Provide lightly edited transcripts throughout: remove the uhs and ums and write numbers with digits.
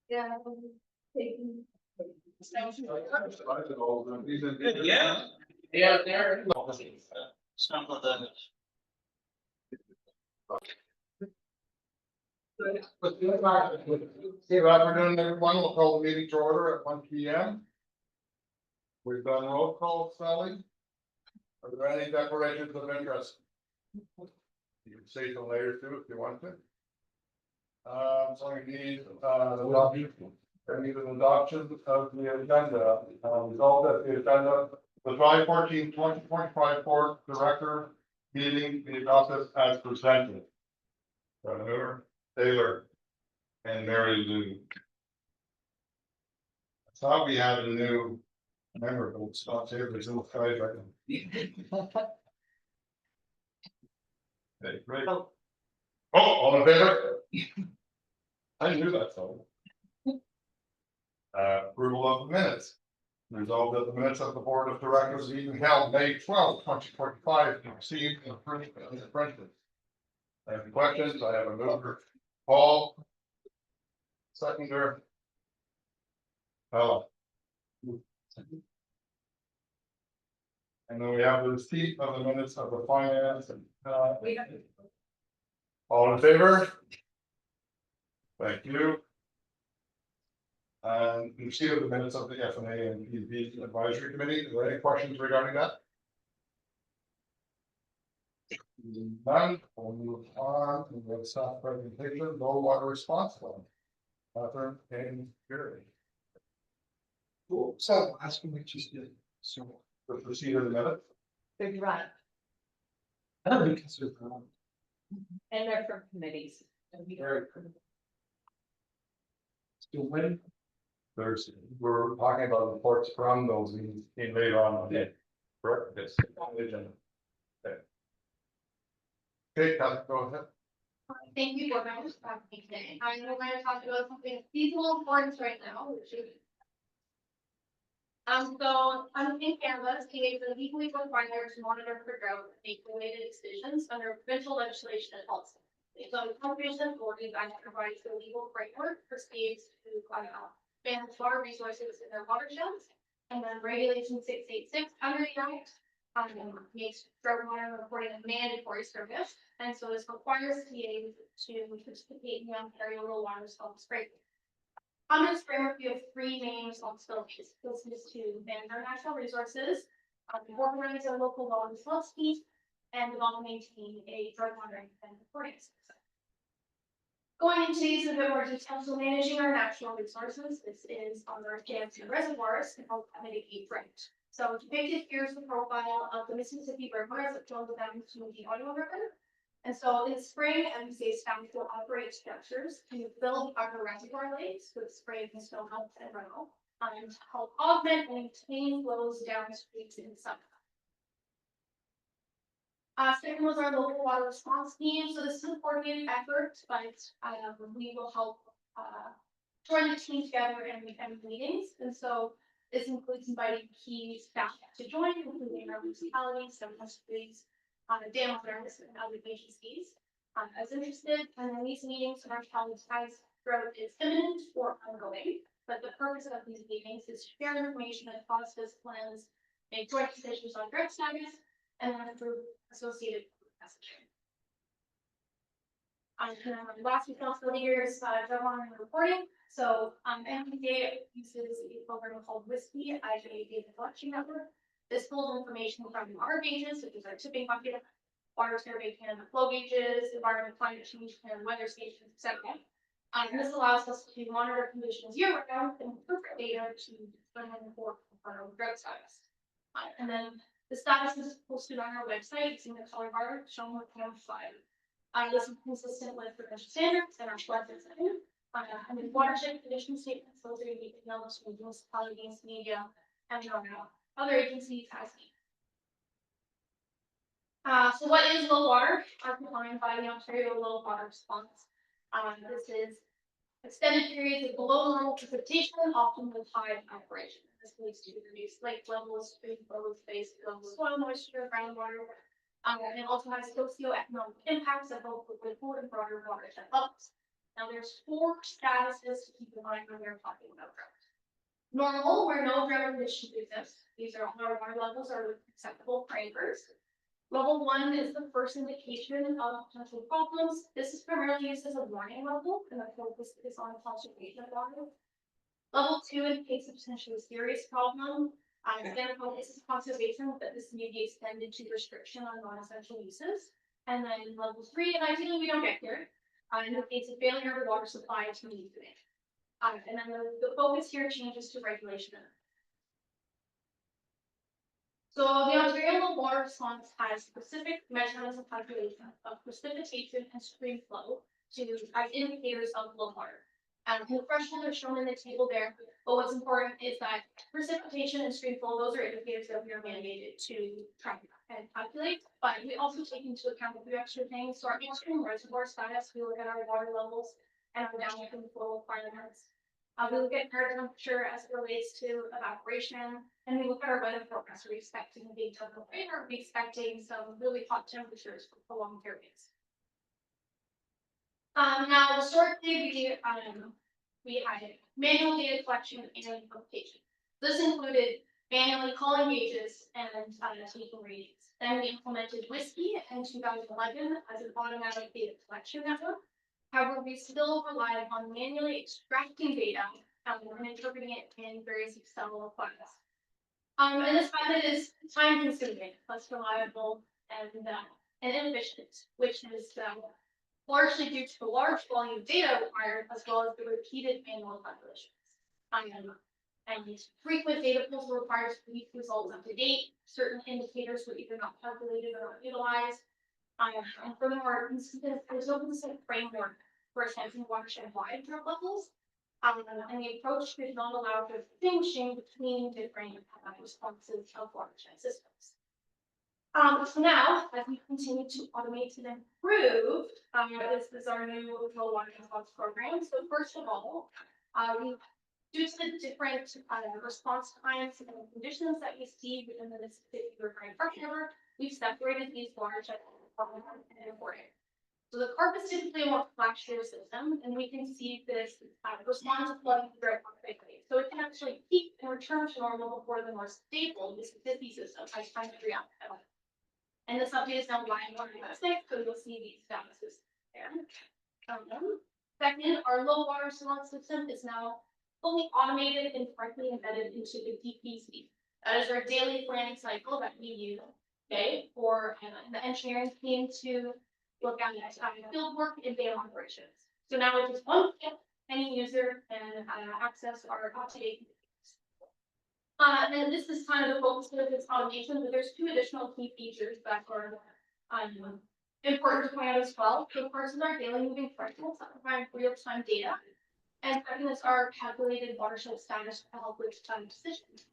Yeah. Yeah. Yeah, there. Some of the. Good afternoon, everyone. We'll call the meeting to order at 1 p.m. We've done roll call, Sally. Are there any declarations of interest? You can say them later too if you want to. So we need an adoption of the agenda. Result that the agenda, the July 14, 2025 board director meeting be adopted as presented. Miller, Taylor, and Mary Lou. I thought we had a new member, but it's not there. There's no five right now. Okay, great. Oh, all in favor? I knew that, so. Approval of the minutes. Resolved that the minutes of the board of directors meeting held May 12, 2025 be received and approved as printed. Any questions? I have a mover. Paul. Seconder. And then we have the receipt of the minutes of the finance and all in favor? Thank you. Receipt of the minutes of the FNA and PV advisory committee. Are there any questions regarding that? None. We'll move on to the staff presentation. Low water response plan. Catherine and Gary. Cool. So asking what you did. So the receipt of the minutes. They're right. Because And they're from committees. still waiting. There's, we're talking about reports from those meetings in later on the day. Correct? Yes. Okay. Okay, Catherine, go ahead. Thank you, board members, for having me today. We're going to talk about something of seasonal importance right now, which is. So in Canada, states are legally required to monitor for drought and make related decisions under provincial legislation and policy. So the Conservation Authority provides the legal framework for states to manage water resources in their watersheds, and then Regulation 686 under the Act makes drought water reporting a mandatory service, and so this requires CAs to participate in the Ontario Rural Water Response Framework. Under this framework, we have three main responsibilities. This is to manage our natural resources, organize our local water response teams, and develop and maintain a drought monitoring and reporting system. Going into these in a bit more detail, so managing our natural resources, this is on our dams and reservoirs to help mitigate drought. So depicted here is the profile of the Mississippi River as it flows down to the Ottawa River. And so in the spring, MVCA staff will operate structures to build upper reservoir lakes with spray and snow melt and runoff, and help augment and maintain flows downstream in the summer. Second was our local water response team. So this is a coordinated effort, but we will help join the team together and we have meetings. And so this includes inviting key staff to join, including our municipalities, some industries, dam owners, and other agencies as interested. And then these meetings, our challenge size growth is imminent or ongoing. But the purpose of these meetings is to share information and cost disciplines, make joint decisions on drought status, and then improve associated messaging. Last responsibility here is drought monitoring and reporting. So MVCA uses a program called WISPY, IGA Data Collection Network. This pulls information from our gauges, such as our tipping bucket, water survey can, flow gauges, environment, climate change can, weather stations, etc. And this allows us to monitor conditions year round and interpret data to determine for drought status. And then the status is posted on our website using the color bar shown with the slide. This is consistent with provincial standards and our flood design. And the watershed condition statements, those are unique to municipalities, media, and other agencies as needed. So what is low water? As defined by the Ontario Low Water Response. This is extended periods of below normal precipitation, often with high evaporation. This leads to reduced lake levels, stream flows, base levels, soil moisture, groundwater. And it also has socioeconomic impacts at both the local and broader watershed levels. Now there's 4 statuses to keep in mind when we're talking about drought. Normal, where no drought conditions exist. These are all our water levels are acceptable parameters. Level 1 is the first indication of potential problems. This is primarily used as a warning level, and the focus is on conservation of water. Level 2 indicates a potentially serious problem. Again, the focus is conservation, but this may be extended to restriction on non-essential uses. And then level 3, and ideally we don't get here, indicates a failure of the water supply to meet demand. And then the focus here changes to regulation. So the Ontario Water Response has specific measurements of calculation of precipitation and stream flow as indicators of low water. And the threshold are shown in the table there, but what's important is that precipitation and stream flow, those are indicators that we are mandated to track and calculate, but we also take into account a few extra things. So our upstream reservoir status, we look at our water levels and our downstream flow requirements. We look at air temperature as it relates to evaporation, and we look at our weather forecast. Are we expecting a big chunk of rain, or are we expecting some really hot temperatures for prolonged periods? Now historically we had manual data collection and implementation. This included manually calling gauges and taking readings. Then we implemented WSKI in 2011 as an automatic data collection network. However, we still relied on manually extracting data and interpreting it in various Excel files. And this method is time consuming, less reliable, and inefficient, which is largely due to the large volume of data required, as well as the repeated manual calculations. And frequent data pulls were required to keep results up to date. Certain indicators were either not calculated or not utilized. And furthermore, there's no specific framework for assessing watershed-wide drought levels. And the approach did not allow for distinguishing between different responses of watershed systems. So now, as we continue to automate and improve, this is our new rural water response program. So first of all, due to the different response times and conditions that we see within the Mississippi River and Park River, we've separated these watershed and imported. So the carp is typically a more flashier system, and we can see this response to flooding very quickly. So it can actually peak and return to normal before the more stable Mississippi system has time to react. And this update is now line 1.6, so you'll see these statuses there. Second, our low water response system is now fully automated and correctly embedded into the DPC. That is our daily planning cycle that we use, okay, for the engineering team to look at field work and data operations. So now with just one click, any user can access our up-to-date. And this is kind of the focus of this automation, but there's 2 additional key features that are important to point out as well. So first is our daily moving thresholds that provide real-time data. And second is our calculated watershed status to help with decisions.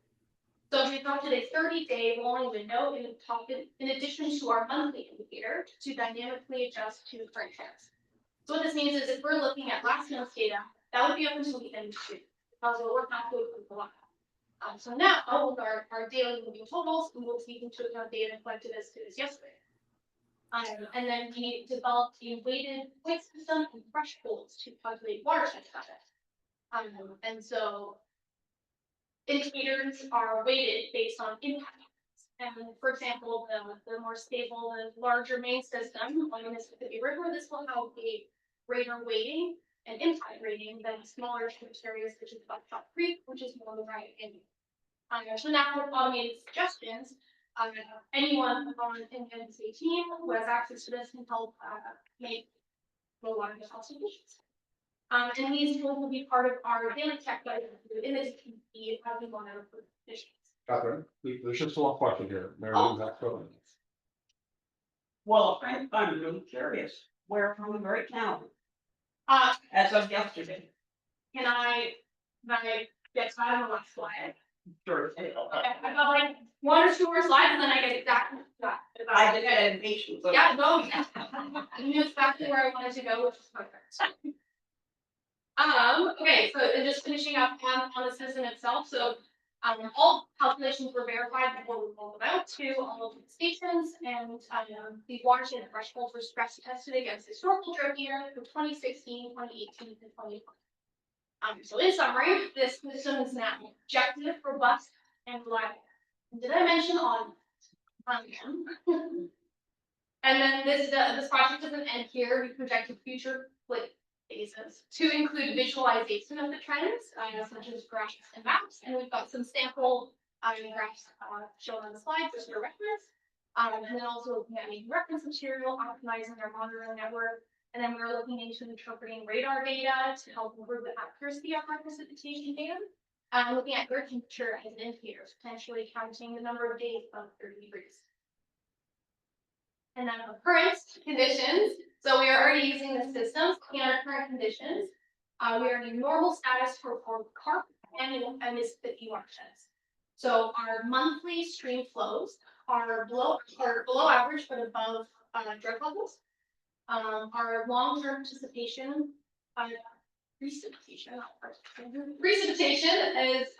So we adopted a 30-day rolling window in addition to our monthly indicator to dynamically adjust to current trends. So what this means is if we're looking at last month's data, that would be up until the end of June, because we're not going to go on. So now with our daily moving totals, we will take into account data collected as soon as yesterday. And then we developed a weighted point system and thresholds to calculate watershed status. And so indicators are weighted based on impact. And for example, the more stable, the larger main system on the Mississippi River, this will have a greater weighting and impact rating than smaller tributaries such as Buckshot Creek, which is more right in. So now with automated suggestions, anyone on an MVCA team who has access to this can help make low water response solutions. And these tools will be part of our daily check that in the DPP as we want to improve conditions. Catherine, there's just one question here. Mary Oh. Lou, that's going. Well, I'm really curious, where are we right now, as of yesterday? Can I get started on the last slide? Sure. Okay, I got like 1 or 2 more slides and then I get exactly that. I did that in patience. Yeah, no, I knew exactly where I wanted to go, which is perfect. Okay, so and just finishing up on the system itself. So All calculations were verified before we rolled them out to all of the stations, and the watershed thresholds were stress tested against historical drought year from 2016, 2018, and 2020. So in summary, this system is now objective, robust, and reliable. Did I mention on? And then this project doesn't end here. We projected future phases to include visualization of the trends, such as graphs and maps. And we've got some sample graphs shown on the slide just for reference. And then also looking at making reference material, optimizing our monitoring network. And then we're looking into interpreting radar data to help improve the accuracy of our precipitation data. Looking at earth temperature as an indicator, potentially counting the number of days above 30 degrees. And then the current conditions. So we are already using the systems in our current conditions. We are in normal status for carp and Mississippi watersheds. So our monthly stream flows are below average but above drought levels. Our long-term precipitation is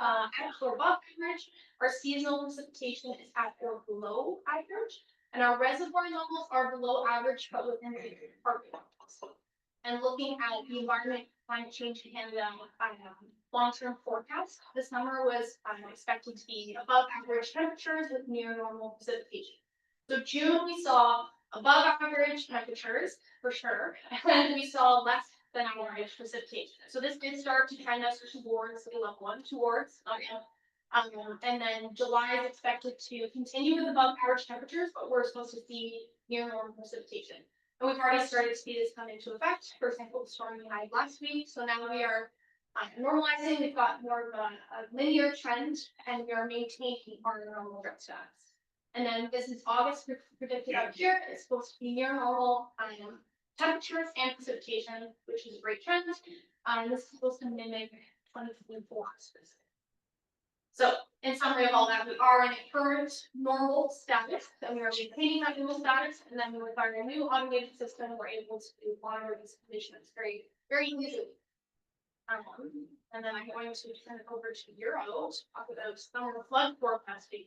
at or above average. Our seasonal precipitation is at or below average. And our reservoir levels are below average, but within the target levels. And looking at the environment, climate change, and long-term forecast, this number was expected to be above average temperatures with near normal precipitation. So June we saw above average temperatures for sure, and we saw less than average precipitation. So this did start to trend us towards level 1, and then July is expected to continue with above average temperatures, but we're supposed to see near normal precipitation. And we've already started to see this come into effect. For example, the storm we had last week. So now we are normalizing. We've got more of a linear trend, and we are maintaining our normal drought status. And then this is August predicted up here. It's supposed to be near normal temperatures and precipitation, which is a great trend. This is supposed to mimic 2024. So, in summary of all that, we are in a current normal status, and we are maintaining that normal status, and then with our new automated system, we're able to monitor these conditions very, very easily. And then I'm going to turn it over to Euro to talk about summer flood forecasting.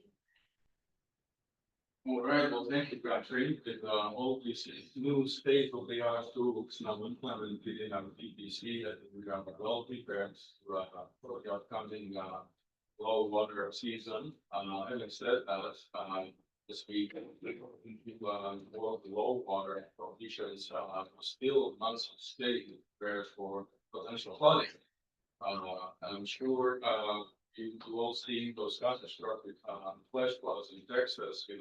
All right, well, thank you, Patrick. With all these new state-of-the-art tools now implemented in our PPC, that we are well prepared for the upcoming low water season. Having said that, this week low water conditions still must stay prepared for potential flooding. I'm sure you all seen those catastrophic flash floods in Texas, a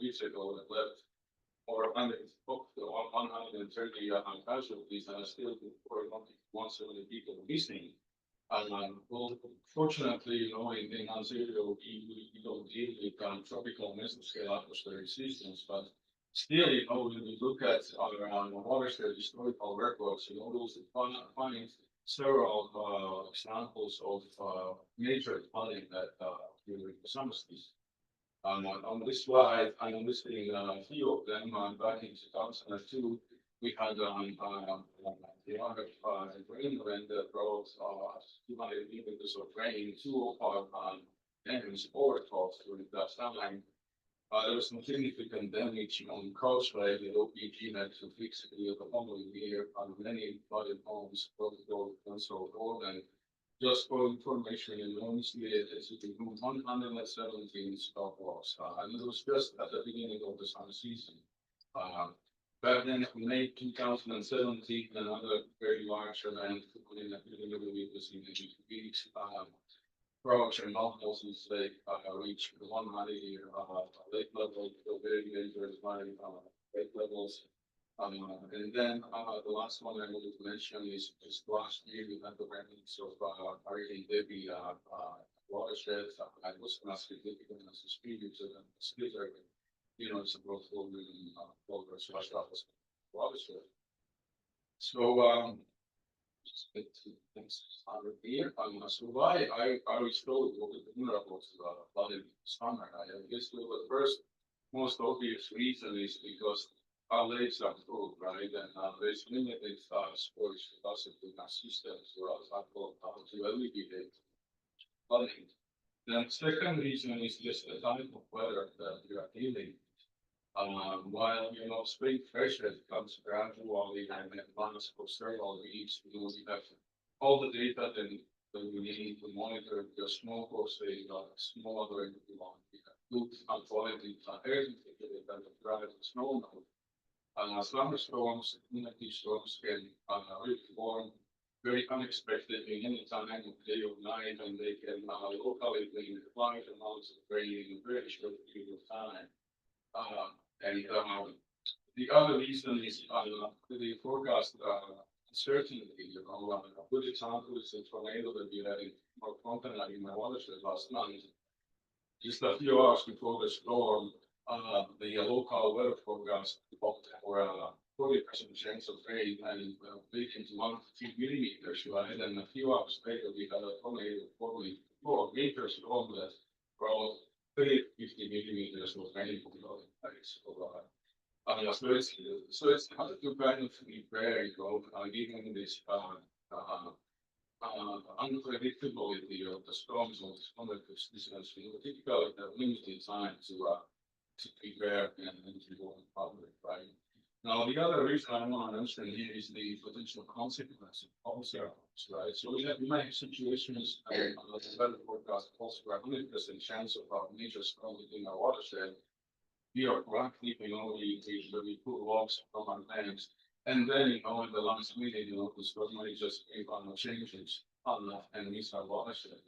weeks ago that left over 130 casualties, and still for 170 people missing. Well, fortunately, in Ontario, we don't deal with tropical mesoscale atmospheric systems, but still, when you look at our watershed historical records, those find several examples of major flooding that during the summer season. On this slide, I'm listing a few of them. Back in 2002, we had the rain event that brought 200 millimeters of rain, 2 of our dams overflowed during that time. There was some significant damage on coastline. The OPG had to fix the following year on many flooded homes, both and so forth. And just for information, honestly, it's 117 stop loss. And it was just at the beginning of the summer season. Back then, in May 2017, another very large event in the weeks approach and almost lake reached 190 lake level, very dangerous lake levels. And then the last one I wanted to mention is just last year we had the remnants of Hurricane Debbie watershed. It was not significant as a previous event, it's a growth over slashed off watershed. So here, so why I was told what the miracles flooded summer. I guess the first most obvious reason is because our lakes are full, right? And there's limited storage capacity in our systems, or else I call to alleviate flooding. The second reason is just the type of weather that we are dealing. While, spring freshet comes gradually and advanced for several weeks, we have all the data that we need to monitor the smoke or say, smaller, we have good quality air indicator that the drive the snow. Thunderstorms, community storms can really form very unexpectedly any time of day or night, and they can locally bring large amounts of rain in a very short period of time. The other reason is the forecast uncertainty. A good example is the tornado that we had in North Continent in my watershed last month. Just a few hours before the storm, the local weather forecast for a 40% chance of rain and leaking to 1 to 2 millimeters, right? And a few hours later, we had a tornado forming 4 meters long that brought 30 to 50 millimeters of rain from the other place. So it's hard to kind of prepare, given this unpredictability of the storms or the storm distance, typically have limited time to prepare and to go in public, right? Now, the other reason I want to mention here is the potential consequences of policy outcomes, right? So we might have situations on the weather forecast also where 100% chance of a major storm within our watershed. We are proactive, we put logs from our banks, and then, in the last minute, the storm might just make changes on that and miss our watershed.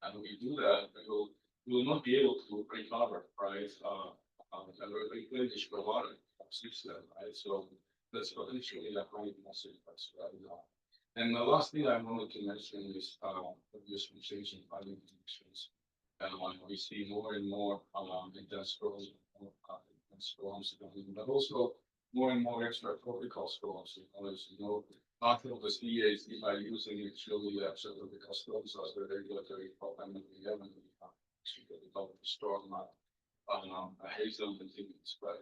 And we do that, we will not be able to recover, right? And replenish the water system, right? So that's potentially a very massive right now. And the last thing I wanted to mention is obviously changing climate conditions. And we see more and more intense storms, but also more and more extra tropical storms. Part of the CAs by using actually tropical storms as the regulatory problem that we have in the storm. Hazel and things, but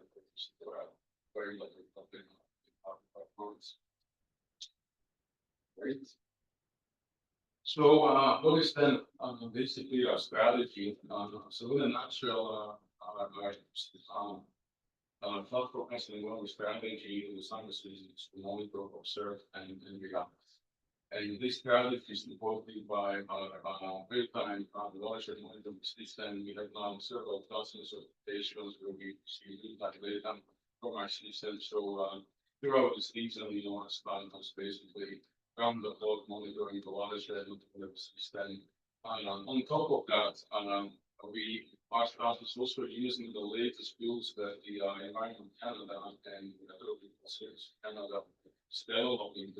very likely months. Great. So, what is then basically our strategy? So, in a nutshell, thought processing one strategy in the summer season is to monitor, observe, and react. And this strategy is supported by real-time watershed monitoring system. We have now several dozens of stations where we see real-time data from our system. So throughout the season, us basically around the clock monitoring the watershed system. And on top of that, our staff is also using the latest tools that the Environment Canada and Canada developing to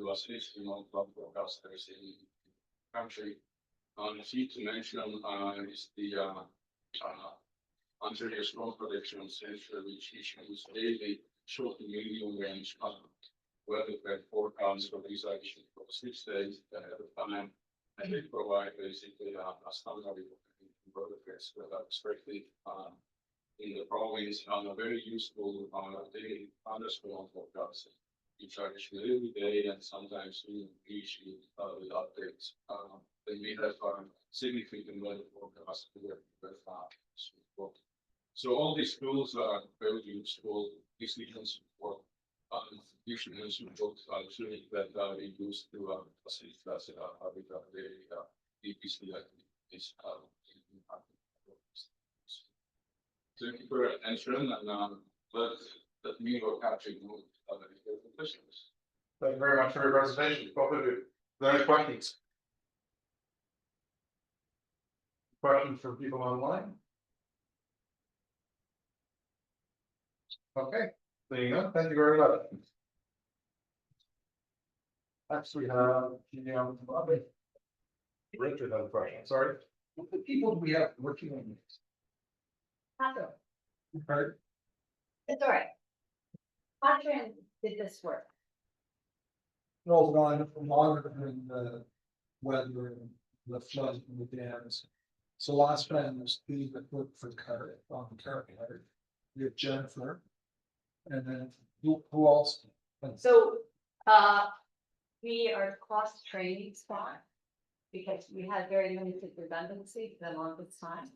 assist flood forecasters in the country. A few to mention is the Ontario Storm Prediction Center, which issues daily short to medium range weather forecasts for these actions for 6 days ahead of time, and they provide basically a summary of weather effects that are expected in the province on a very useful daily thunderstorm forecast. Which are issued every day and sometimes we issue with updates. They may have significant weather forecast so all these tools are very useful decisions for institutions that we use to assist us with the EPC activities. Thank you for your attention and let me go capturing questions. Thank you very much for your presentation. Both of you. Are there any questions? Questions from people online? Okay, there you go. Thank you very much. Next we have Richard has a question. Sorry. What the people do we have working on this? Pardon? It's all right. Patron did this work. No, on monitoring the weather and the flood and the dams. So last time was Steve that worked for Carter on the Carter. We have Jennifer. And then who else? So we are cross training spot. because we had very limited redundancy for the longest time.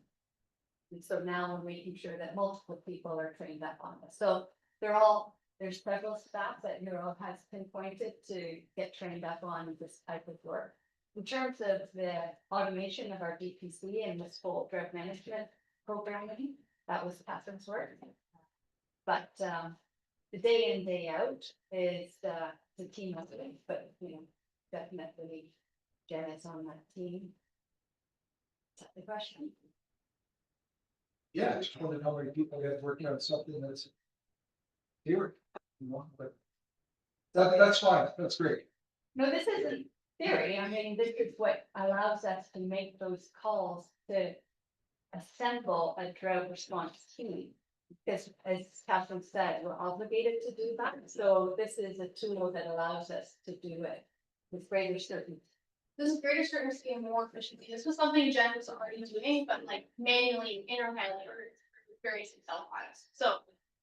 And so now we're making sure that multiple people are trained up on this. So there's several staff that Neuro has pinpointed to get trained up on this type of work. In terms of the automation of our DPC and this whole drug management programming, that was Catherine's work. But the day in, day out is the team of it, but definitely Jen is on that team. Is that the question? Yeah, I just want to know how many people get working on something that's here, but that's fine, that's great. No, this isn't theory. I mean, this is what allows us to make those calls to assemble a drought response team. Because as Catherine said, we're obligated to do that. So this is a tool that allows us to do it with greater certainty. This is greater certainty and more efficiency. This was something Jen was already doing, but like manually in her head or various Excel files. So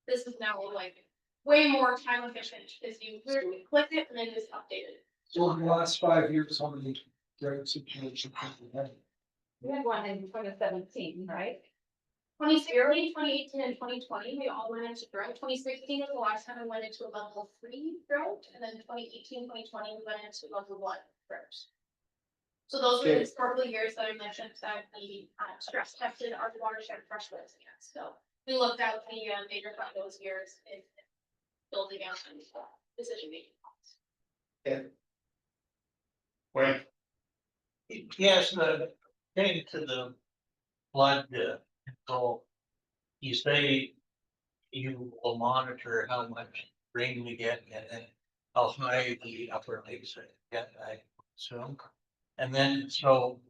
this is now like way more time efficient because you literally click it and then just update it. So in the last 5 years, how many drought situations have we had? We had one in 2017, right? 2016, 2018, and 2020, we all went into drought. 2016 was the last time we went into a level 3 drought, and then 2018, 2020, we went into level 1 drought. So those were the historical years that I mentioned that we stress tested our watershed freshwater against. So we looked at the data from those years and building out and decision making. Wait, Yes, getting to the flood control, you say you will monitor how much rain we get and then how high the upper lakes get, I assume. And then, so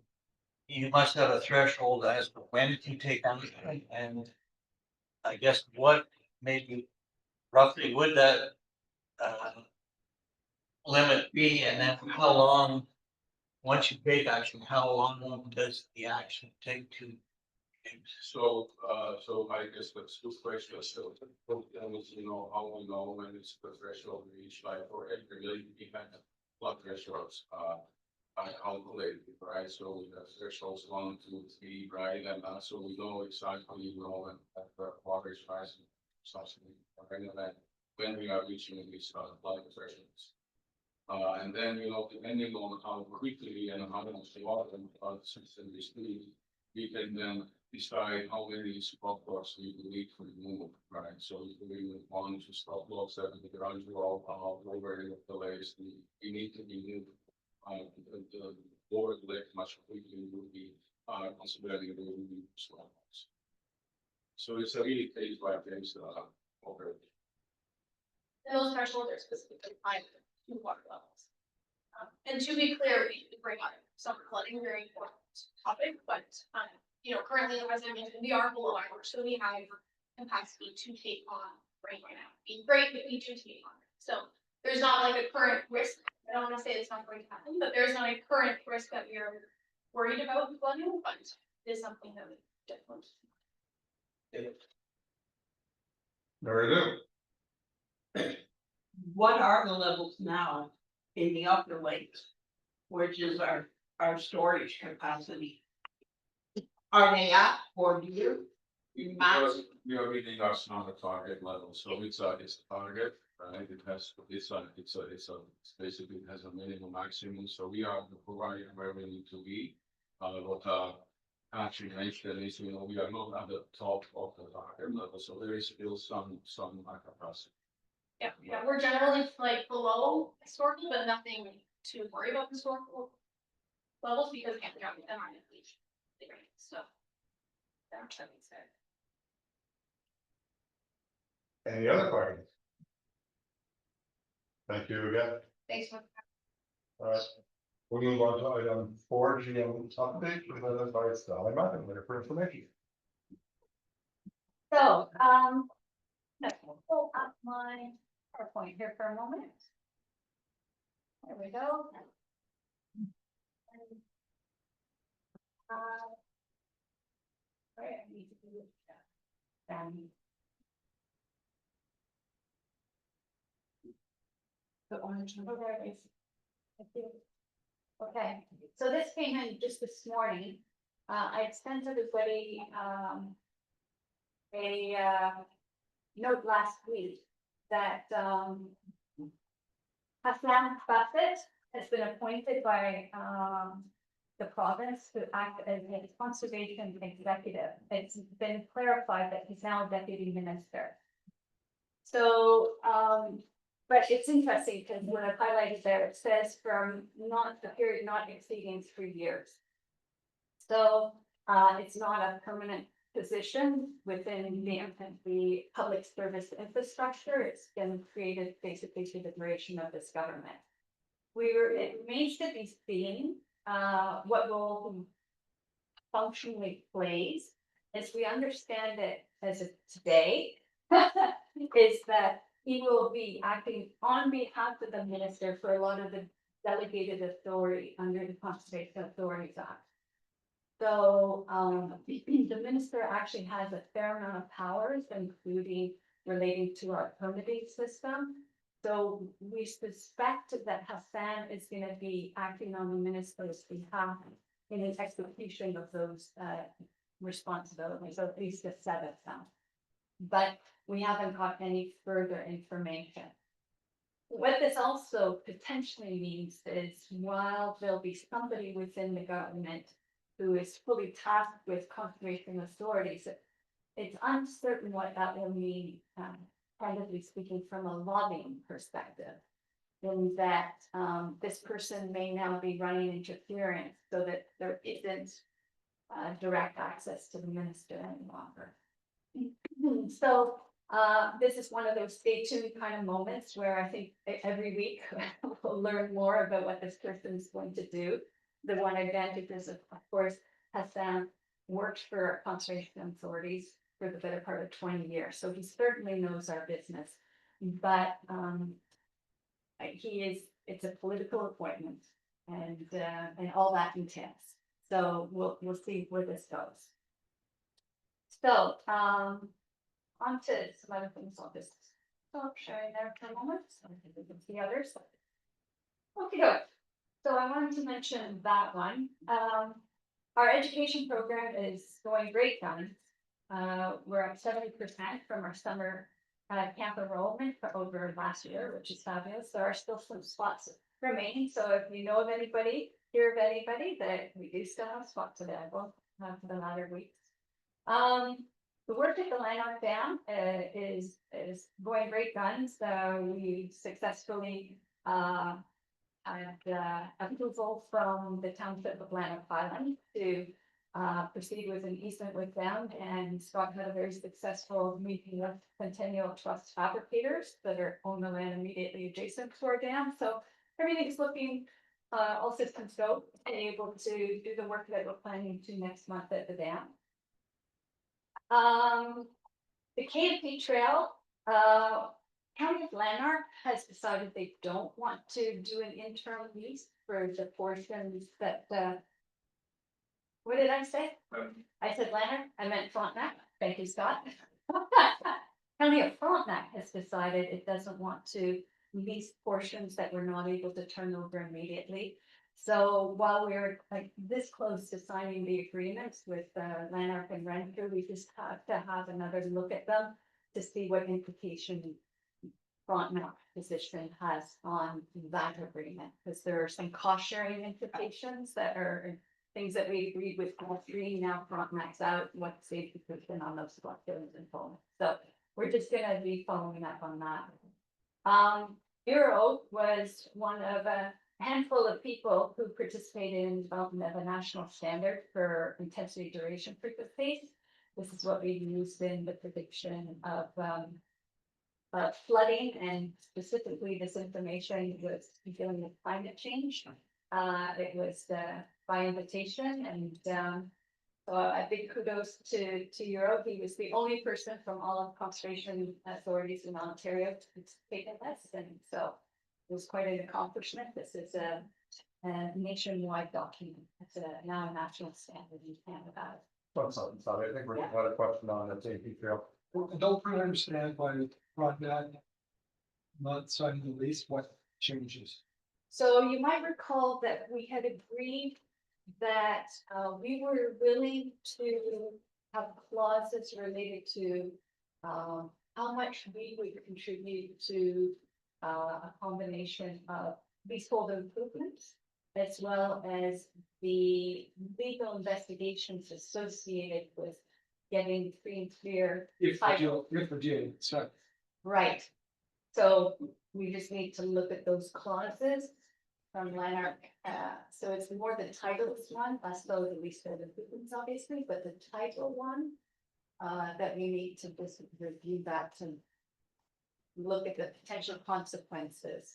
you must have a threshold as to when you take action, and I guess what maybe roughly would that limit be, and then how long, once you take action, how long does the action take to? So I guess that's two questions, so, how we know when it's the threshold reached, like, for every million event, blood thresholds, are calculated, right? So we have thresholds 1, 2, 3, right? And so we know exactly, when the water is rising, something, when we are reaching these, blood thresholds. And then, depending on how quickly and how much water the system is needed, we can then decide how many stop blocks we need to remove, right? So if we want to stop blocks that the ground all over the lakes, we need to remove the lower lake much quickly would be considering the remove stop blocks. So it's a really case by case over. And those thresholds are specifically tied to water levels. And to be clear, we bring up summer flooding, very important topic, but currently, as I mentioned, we are below average, so we have capacity to take on right now. Being great, but we do take on it. So there's not like a current risk. I don't want to say it's not going to happen, but there's not a current risk that we are worried about with flooding, but it is something that we definitely. there it is. What are the levels now in the upper lakes? Which is our storage capacity? Are they at or do you? Max? We are reading us on the target level, so it's a target, right? It has, it's basically it has a minimum maximum, so we are providing where we need to be. What actually mentioned is, we are not at the top of the target level, so there is still some capacity. Yeah, we're generally like below historical, but nothing to worry about historical levels because again, they're not in bleach. So that's what we said. Any other questions? Thank you again. Thanks for. We'll move on to item 4, GM update, presented by Sally Martin, there for information. So, let's pull up my PowerPoint here for a moment. There we go. Right, I need to do that. The orange number there is. I think. Okay, so this came in just this morning. I sent everybody, a, note last week that, Hassan Bassett has been appointed by, the province to act as a conservation executive. It's been clarified that he's now a deputy minister. So, but it's interesting because what I've highlighted there, it says from not the period not exceeding 3 years. So, it's not a permanent position within the public service infrastructure. It's been created basically through the duration of this government. It remains to be seen, what role he functionally plays. As we understand it as of today, is that he will be acting on behalf of the minister for a lot of the delegated authority under the Conservation Authorities Act. So, the minister actually has a fair amount of powers, including relating to our permitting system. So we suspect that Hassan is gonna be acting on the minister's behalf in his execution of those, responsibilities, or at least a set of them. But we haven't got any further information. What this also potentially means is while there'll be somebody within the government who is fully tasked with conservation authorities, it's uncertain what that will mean, candidly speaking, from a lobbying perspective. In that, this person may now be running interference so that there isn't, direct access to the minister any longer. So, this is one of those stay tuned kind of moments where I think every week we'll learn more about what this person is going to do. The one advantage is, of course, Hassan worked for conservation authorities for the better part of 20 years, so he certainly knows our business. But it's a political appointment, and all that entails. So we'll see where this goes. So, on to some other things I'll just stop sharing there for a moment, so we can see others. Okay, so I wanted to mention that one. Our education program is going great guns. We're at 70% from our summer camp enrollment for over last year, which is fabulous. There are still some spots remaining, so if you know of anybody, hear of anybody, that we do still have spots available for the latter weeks. The work at the Lanark Dam is going great guns. We successfully had approval from the township of Lanark Island to proceed with an easement with them, and Scott had a very successful meeting with Centennial Trust fabricators that are on the land immediately adjacent to our dam. So everything's looking all systems go, and able to do the work that we're planning to next month at the dam. The KFP Trail, County of Lanark has decided they don't want to do an interim lease for the portions that, what did I say? I said Lanark, I meant Frontenac. Thank you, Scott. County of Frontenac has decided it doesn't want to lease portions that we're not able to turn over immediately. So while we're like this close to signing the agreements with Lanark and Renfrew, we just have to have another look at them to see what implication Frontenac position has on that agreement, because there are some cost sharing implications that are things that we agreed with all three. Now Frontenac's out, what safety position on those cost sharing and so on. So we're just gonna be following up on that. Euro was one of a handful of people who participated in the development of a national standard for intensity, duration, frequencies. This is what we used in the prediction of flooding, and specifically this information was dealing with climate change. It was by invitation, and so a big kudos to Euro. He was the only person from all of conservation authorities in Ontario to participate in this, and so it was quite an accomplishment. This is a nationwide document. It's now a national standard in Canada. I think we had a question on the KP Trail. I don't really understand why Frontenac not signing the lease, what changes? So you might recall that we had agreed that we were willing to have clauses related to how much we would contribute to a combination of leasehold improvements as well as the legal investigations associated with getting free and clear. If we're dealing, so. Right. So we just need to look at those clauses from Leonard. So it's more the titles one, less so the leasehold improvements, obviously, but the title one. That we need to just review that to look at the potential consequences.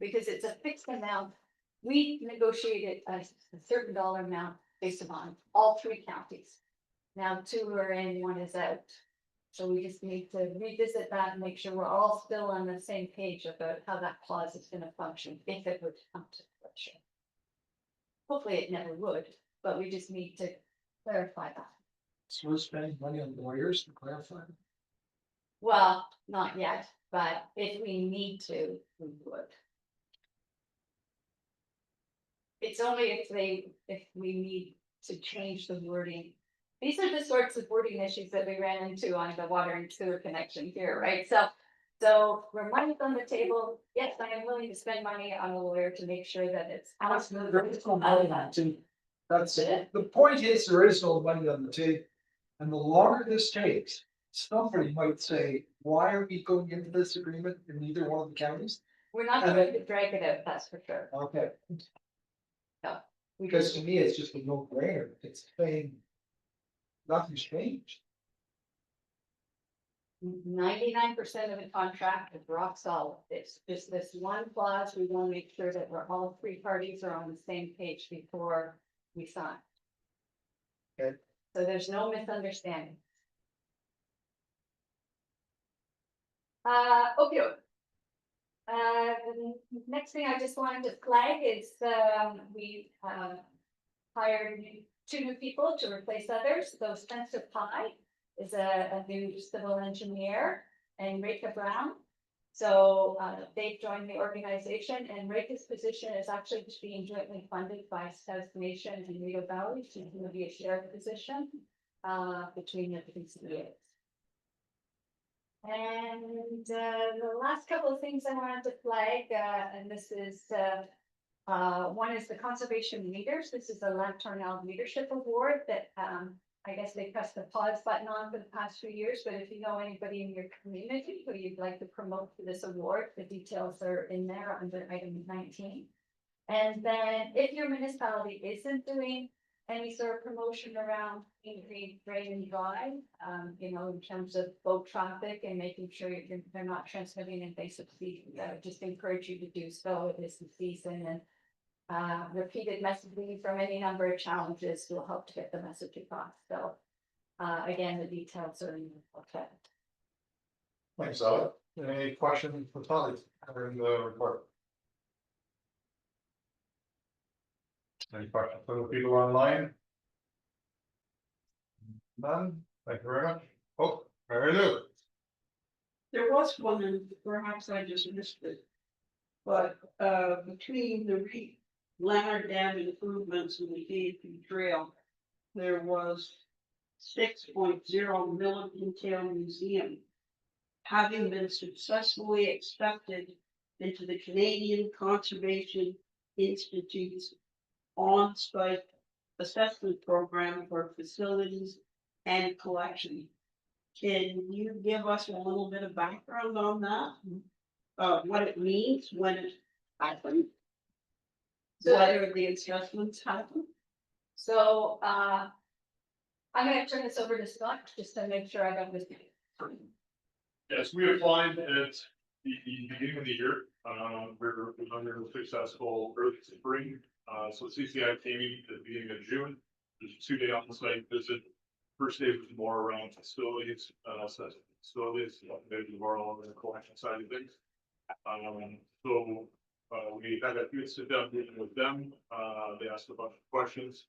Because it's a fixed amount. We negotiated a certain dollar amount based upon all three counties. Now two are in, one is out. So we just need to revisit that and make sure we're all still on the same page about how that clause is gonna function, if it would come to fruition. Hopefully it never would, but we just need to clarify that. So we're spending money on lawyers to clarify. Well, not yet, but if we need to, we would. It's only if we need to change the wording. These are the sorts of wording issues that we ran into on the water and sewer connection here, right? So we're money on the table. Yes, I am willing to spend money on a lawyer to make sure that it's. That's it. The point is, there is no money on the table. And the longer this takes, somebody might say, why are we going into this agreement in either one of the counties? We're not going to drag it out, that's for sure. Okay, We because just, to me, it's just a no brainer. It's saying nothing's changed. 99% of the contract is rock solid. It's just this one clause. We want to make sure that we're all three parties are on the same page before we sign. Okay. So there's no misunderstanding. Okay. The next thing I just wanted to flag is, we, hired two new people to replace others. So Spencer Pye is a new civil engineer and Rika Brown. So, they've joined the organization and Rika's position is actually being jointly funded by South Nation and Rio Valley. She's going to be a shared position, between the three CEOs. And the last couple of things I wanted to flag, and this is, one is the conservation leaders. This is a Lanternal Leadership Award that, I guess they pressed the pause button on for the past few years, but if you know anybody in your community who you'd like to promote for this award, the details are in there under item 19. And then if your municipality isn't doing any sort of promotion around Green, Drain and Dry, you know, in terms of boat traffic and making sure they're not transmitting invasive species, I would just encourage you to do so. It is the season and repeated messaging from any number of challenges will help to get the message across. So, again, the details are in the booklet. Thanks, Alex. Any questions for Tali covering the report? Any questions for the people online? None, thank you very much. Oh, very good. There was one, and perhaps I just missed it. But between the Leonard Dam improvements and the KP Trail, there was 6.0 Milliken Tail Museum having been successfully accepted into the Canadian Conservation Institute's on-site assessment program for facilities and collection. Can you give us a little bit of background on that? What it means when it happens? Whether the assessments happen? So, I'm gonna turn this over to Scott just to make sure I got this. Yes, we applied at the beginning of the year. We're under successful early spring. So CCI came in at the beginning of June. There's a 2-day on-site visit. First day was more around facilities, maybe more on the collection side of things. So we had a good sit down meeting with them. They asked a bunch of questions.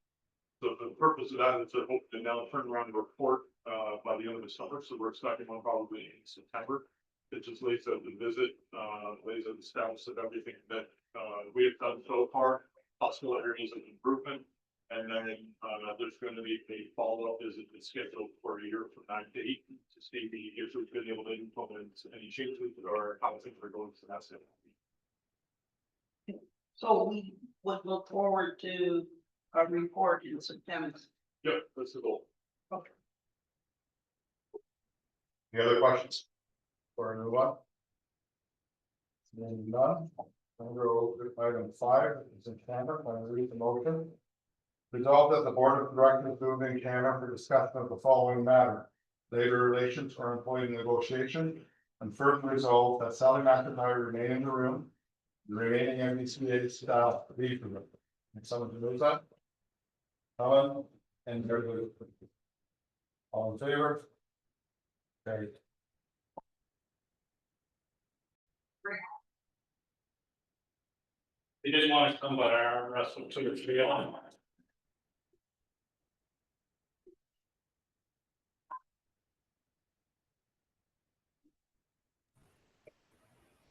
So the purpose of that is to hope to now turn around the report by the end of the summer. So we're expecting one probably in September. It just lays out the visit, lays out the status of everything that we have done so far, possible areas of improvement. And then, there's gonna be a follow-up visit that's scheduled for a year from 9 to 8 to see if we've been able to implement any changes or how things are going, so that's it. So we would look forward to a report in September. Yep, that's the goal. Any other questions? For a new one? Seeing none, I'll go to item 5, it's in camera, I'm gonna read the motion. Resolved that the board of directors move in camera for discussion of the following matter. Labor relations or employee negotiation, and further resolved that Sally McIntyre remain in the room. The remaining MVCA staff leave the room. Can someone move that? Helen and Mary. All in favor? Carried. They didn't want to come, but our wrestle took it to the line.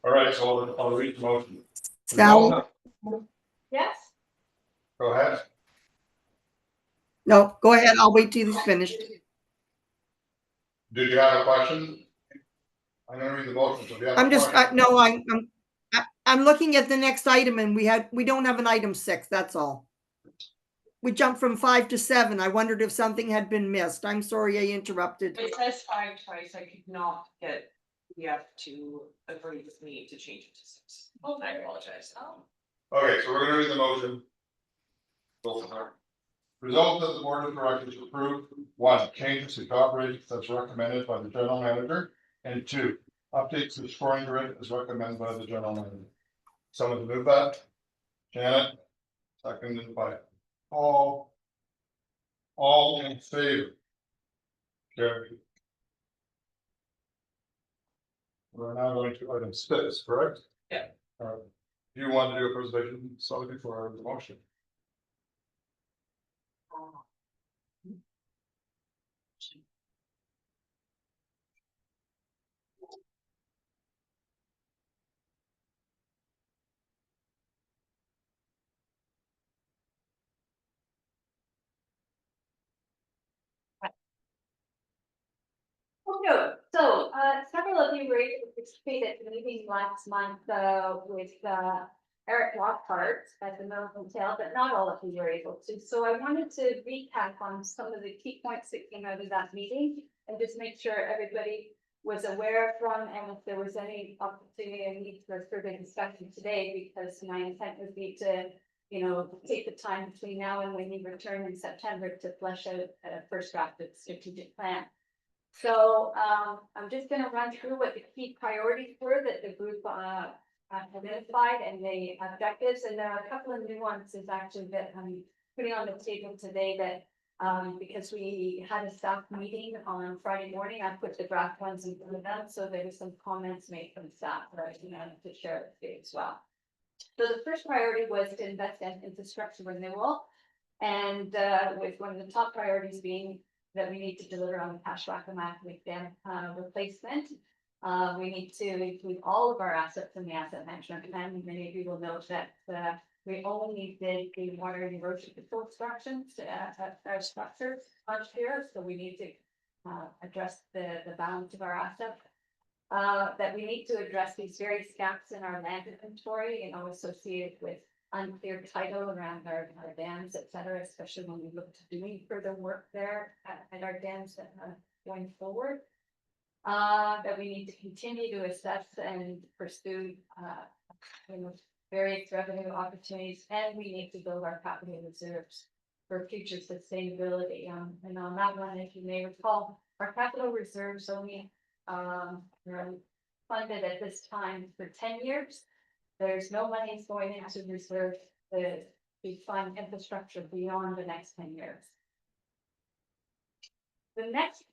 All right, so I'll read the motion. Sally, Yes, Go ahead. no, go ahead, I'll wait till he's finished. Did you have a question? I'm gonna read the motion, so if you have a I'm just, question. no, I'm looking at the next item and we don't have an item 6, that's all. We jumped from 5 to 7. I wondered if something had been missed. I'm sorry I interrupted. It says 5 twice, I could not get to agree with me to change it to 6. Oh, I apologize. Okay, so we're gonna read the motion. Go from there. Resolved that the board of directors approve 1, changes to operations as recommended by the general manager, and 2, updates to the scoring grid as recommended by the general manager. Someone to move that? Janet, seconded by Paul. All in favor? Carried. We're now going to item 6, correct? Yeah. All right. Do you want to do a presentation, something for the motion? okay, so, several of you were able to participate at the meeting last month, with, Eric Lockhart at the Mill Hotel, but not all of you were able to. So I wanted to recap on some of the key points that came out of that meeting and just make sure everybody was aware from, and if there was any opportunity and need for further discussion today, because my intent would be to, take the time between now and when you return in September to flesh out a first draft of the strategic plan. So, I'm just gonna run through what the key priorities were that the group, identified and the objectives, and there are a couple of nuances actually that I'm putting on the table today that, because we had a staff meeting on Friday morning, I put the draft ones in front of them, so there was some comments made from staff that I wanted to share with you as well. So the first priority was to invest in infrastructure renewal, and, with one of the top priorities being that we need to deliver on the Pashwakamak Dam, replacement. We need to include all of our assets in the asset management plan. Many of you will know that, we only did the water and erosion control structures, our structures last year, so we need to, address the balance of our assets. That we need to address these various gaps in our land inventory, associated with unclear title around our dams, et cetera, especially when we look to doing further work there at our dams going forward. That we need to continue to assess and pursue, various revenue opportunities, and we need to build our capital reserves for future sustainability. And on that one, if you may recall, our capital reserves only, were funded at this time for 10 years. There's no money going into reserve to fund infrastructure beyond the next 10 years. The next,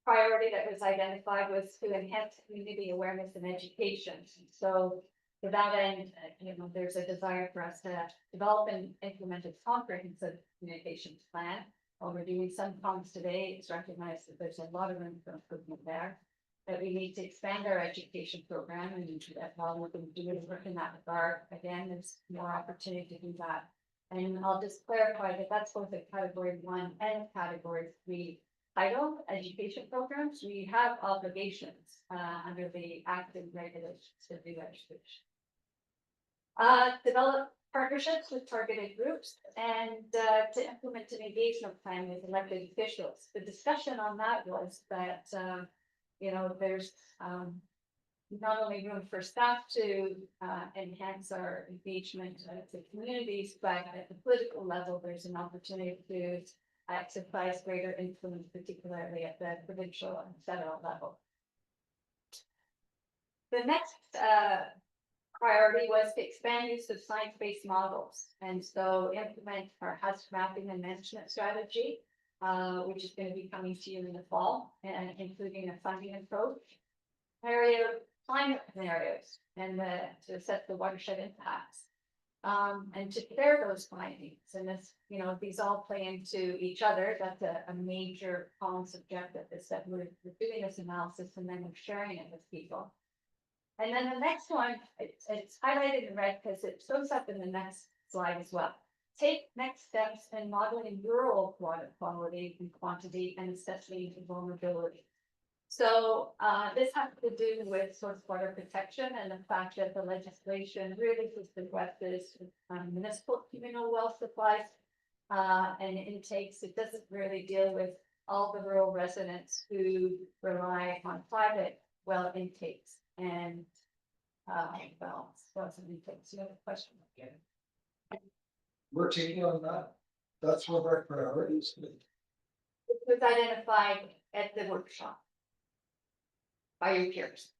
priority that was identified was to enhance community awareness and education. So to that end, there's a desire for us to develop and implement a comprehensive communications plan. While we're doing some comms today, it's recognized that there's a lot of room for improvement there. that we need to expand our education program and that while we're going to do work in that regard, again, there's more opportunity to do that. And I'll just clarify that that's both a category 1 and a category 3 title, education programs. We have obligations under the Act and regulations to do education. Develop partnerships with targeted groups and to implement an engagement plan with elected officials. The discussion on that was that, you know, there's not only room for staff to enhance our engagement to communities, but at the political level, there's an opportunity to exercise greater influence, particularly at the provincial and federal level. The next priority was to expand use of science-based models, and so implement our hazard mapping and management strategy, which is going to be coming to you in the fall, and including a funding approach, area climate scenarios, and to assess the watershed impacts, and to share those findings. And this, you know, these all play into each other. That's a major common objective, is that we're doing this analysis and then we're sharing it with people. And then the next one, it's highlighted in red because it shows up in the next slide as well. Take next steps in modeling rural water quality and quantity and assessing vulnerability. So this has to do with source water protection and the fact that the legislation really addresses municipal communal well supplies and intakes. It doesn't really deal with all the rural residents who rely on private well intakes and wells intakes. You have a question? We're taking on that. That's one of our priorities. It was identified at the workshop by your peers.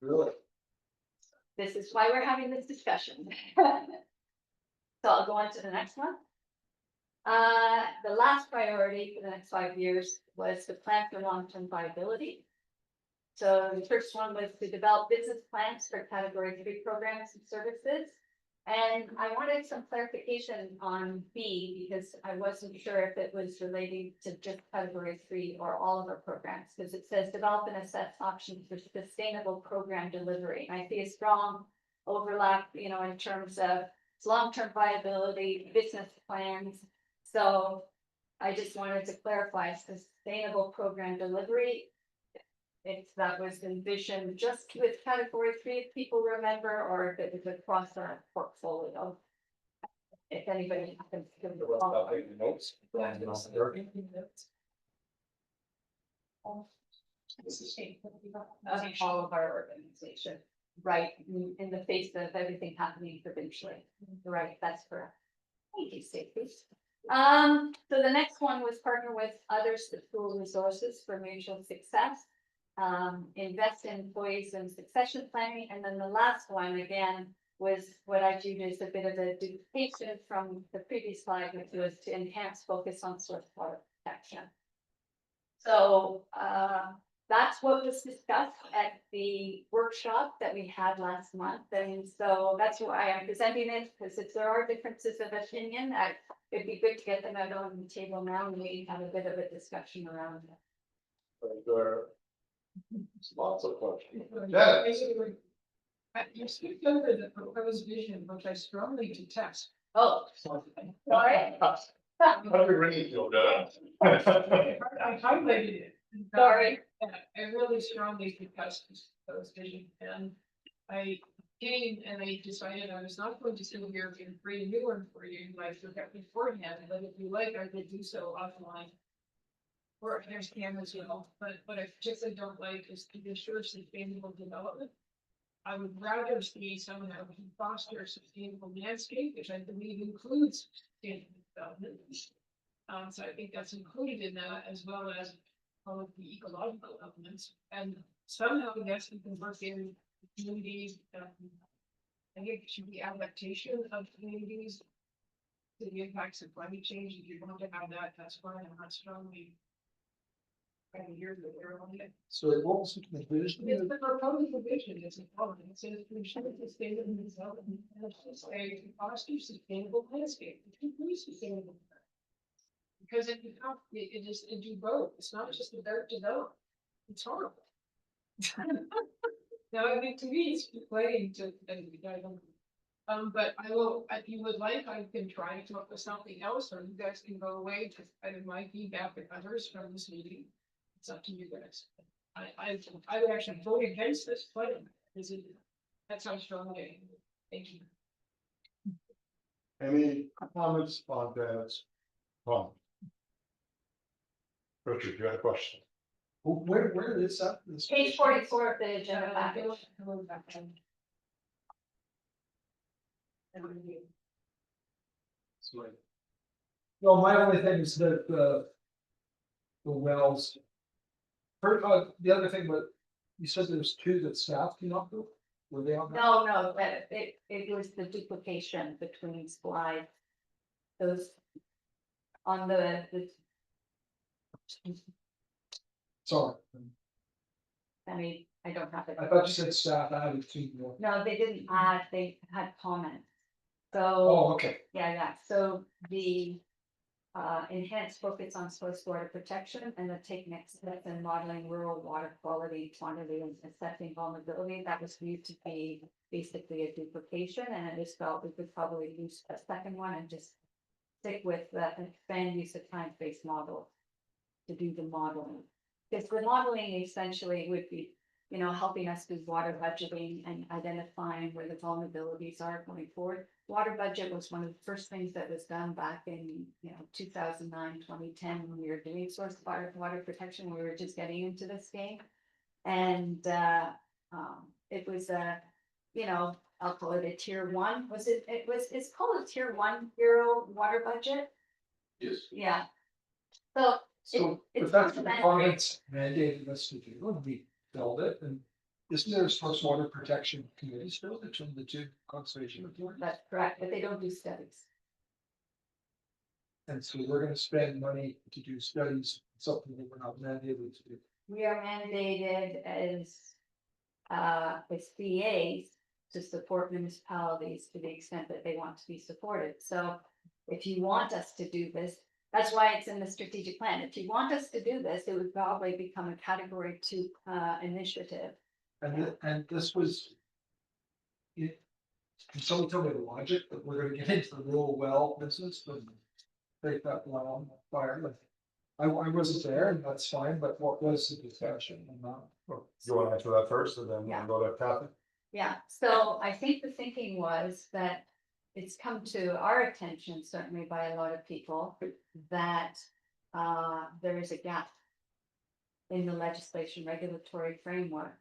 Really? This is why we're having this discussion. So I'll go on to the next one. The last priority for the next 5 years was the plan for long-term viability. So the first one was to develop business plans for category 3 programs and services. And I wanted some clarification on B because I wasn't sure if it was relating to just category 3 or all of our programs, because it says develop and assess options for sustainable program delivery. And I see a strong overlap, you know, in terms of long-term viability, business plans. So I just wanted to clarify sustainable program delivery. If that was envisioned just with category 3, if people remember, or if it was across our portfolio. If anybody happens to give the Notes. all of our organization, right, in the face of everything happening provincially, right, that's correct. Thank you, Stacey. So the next one was partner with others to pool resources for mutual success. Invest in employees and succession planning, and then the last one again was what I viewed as a bit of a duplication from the previous slide, which was to enhance focus on source water protection. So that's what was discussed at the workshop that we had last month, and so that's why I'm presenting it, because if there are differences of opinion, it'd be good to get them out on the table now and we have a bit of a discussion around it. Lots of questions. You skipped over the proposed vision, which I strongly detest. Oh, sorry. How do we really feel good? I highlighted it. Sorry. I really strongly detest this proposed vision, and I came and I decided I was not going to sit here and create a new one for you, like I forgot beforehand, but if you like, I could do so offline. Or there's cameras, you know, but what I particularly don't like is to ensure sustainable development. I would rather see somehow we foster a sustainable landscape, which I believe includes sustainable development. So I think that's included in that, as well as all of the ecological elements, and somehow, yes, we can work in communities. I think it should be adaptation of communities to the impacts of climate change. If you want to have that, that's fine. I'm not strongly. So it won't suit the vision. It's the proposed vision, it's important. It says to ensure sustainable development, and it's say to foster sustainable landscape, which includes sustainable. Because it is, it do both. It's not just about development. It's horrible. No, I mean, to me, it's playing to, I don't. But I will, if you would like, I can try to come up with something else, or you guys can go away to either my feedback or others from this meeting. It's up to you guys. I would actually vote against this, but is it, that's how strong I am. Thank you. Any comments on that? Tom? Richard, you had a question? Where is that? This- Page 44 of the agenda package. Well, my only thing is that the wells. The other thing, but you said there's two that staff cannot do, were they on that? No, that it was the duplication between slide. Those. On the, Sorry, I mean, I don't have it. I thought you said staff added two more. No, they didn't add, they had comments. So, Oh, okay, yeah, so the. Enhanced focus on source water protection and the take next steps in modeling rural water quality, quantity and assessing vulnerability. That was viewed to be basically a duplication, and I just felt we could probably use a second one and just stick with the expand use of time-based model to do the modeling. Because the modeling essentially would be, you know, helping us do water budgeting and identifying where the vulnerabilities are going forward. Water budget was one of the first things that was done back in, 2009, 2010, when we were doing source water protection. We were just getting into this game. And it was I'll call it a tier one. It's called a tier 1 euro water budget. Yes. Yeah. So so it's if that's what the complementary. comments mandated us to do, and we build it, and isn't there a source water protection committee still between the two conservation authorities? That's correct, but they don't do studies. And so we're gonna spend money to do studies, something that we're not mandated to do. We are mandated as CAs to support municipalities to the extent that they want to be supported. So if you want us to do this, that's why it's in the strategic plan. If you want us to do this, it would probably become a category 2 initiative. And this was. Can someone tell me the logic that we're gonna get into the rural well business and take that one on fire? I wasn't there, and that's fine, but what was the discussion on that? You want to answer that first, and then Yeah. we'll go to Kathy? Yeah, so I think the thinking was that it's come to our attention, certainly by a lot of people, that there is a gap in the legislation regulatory framework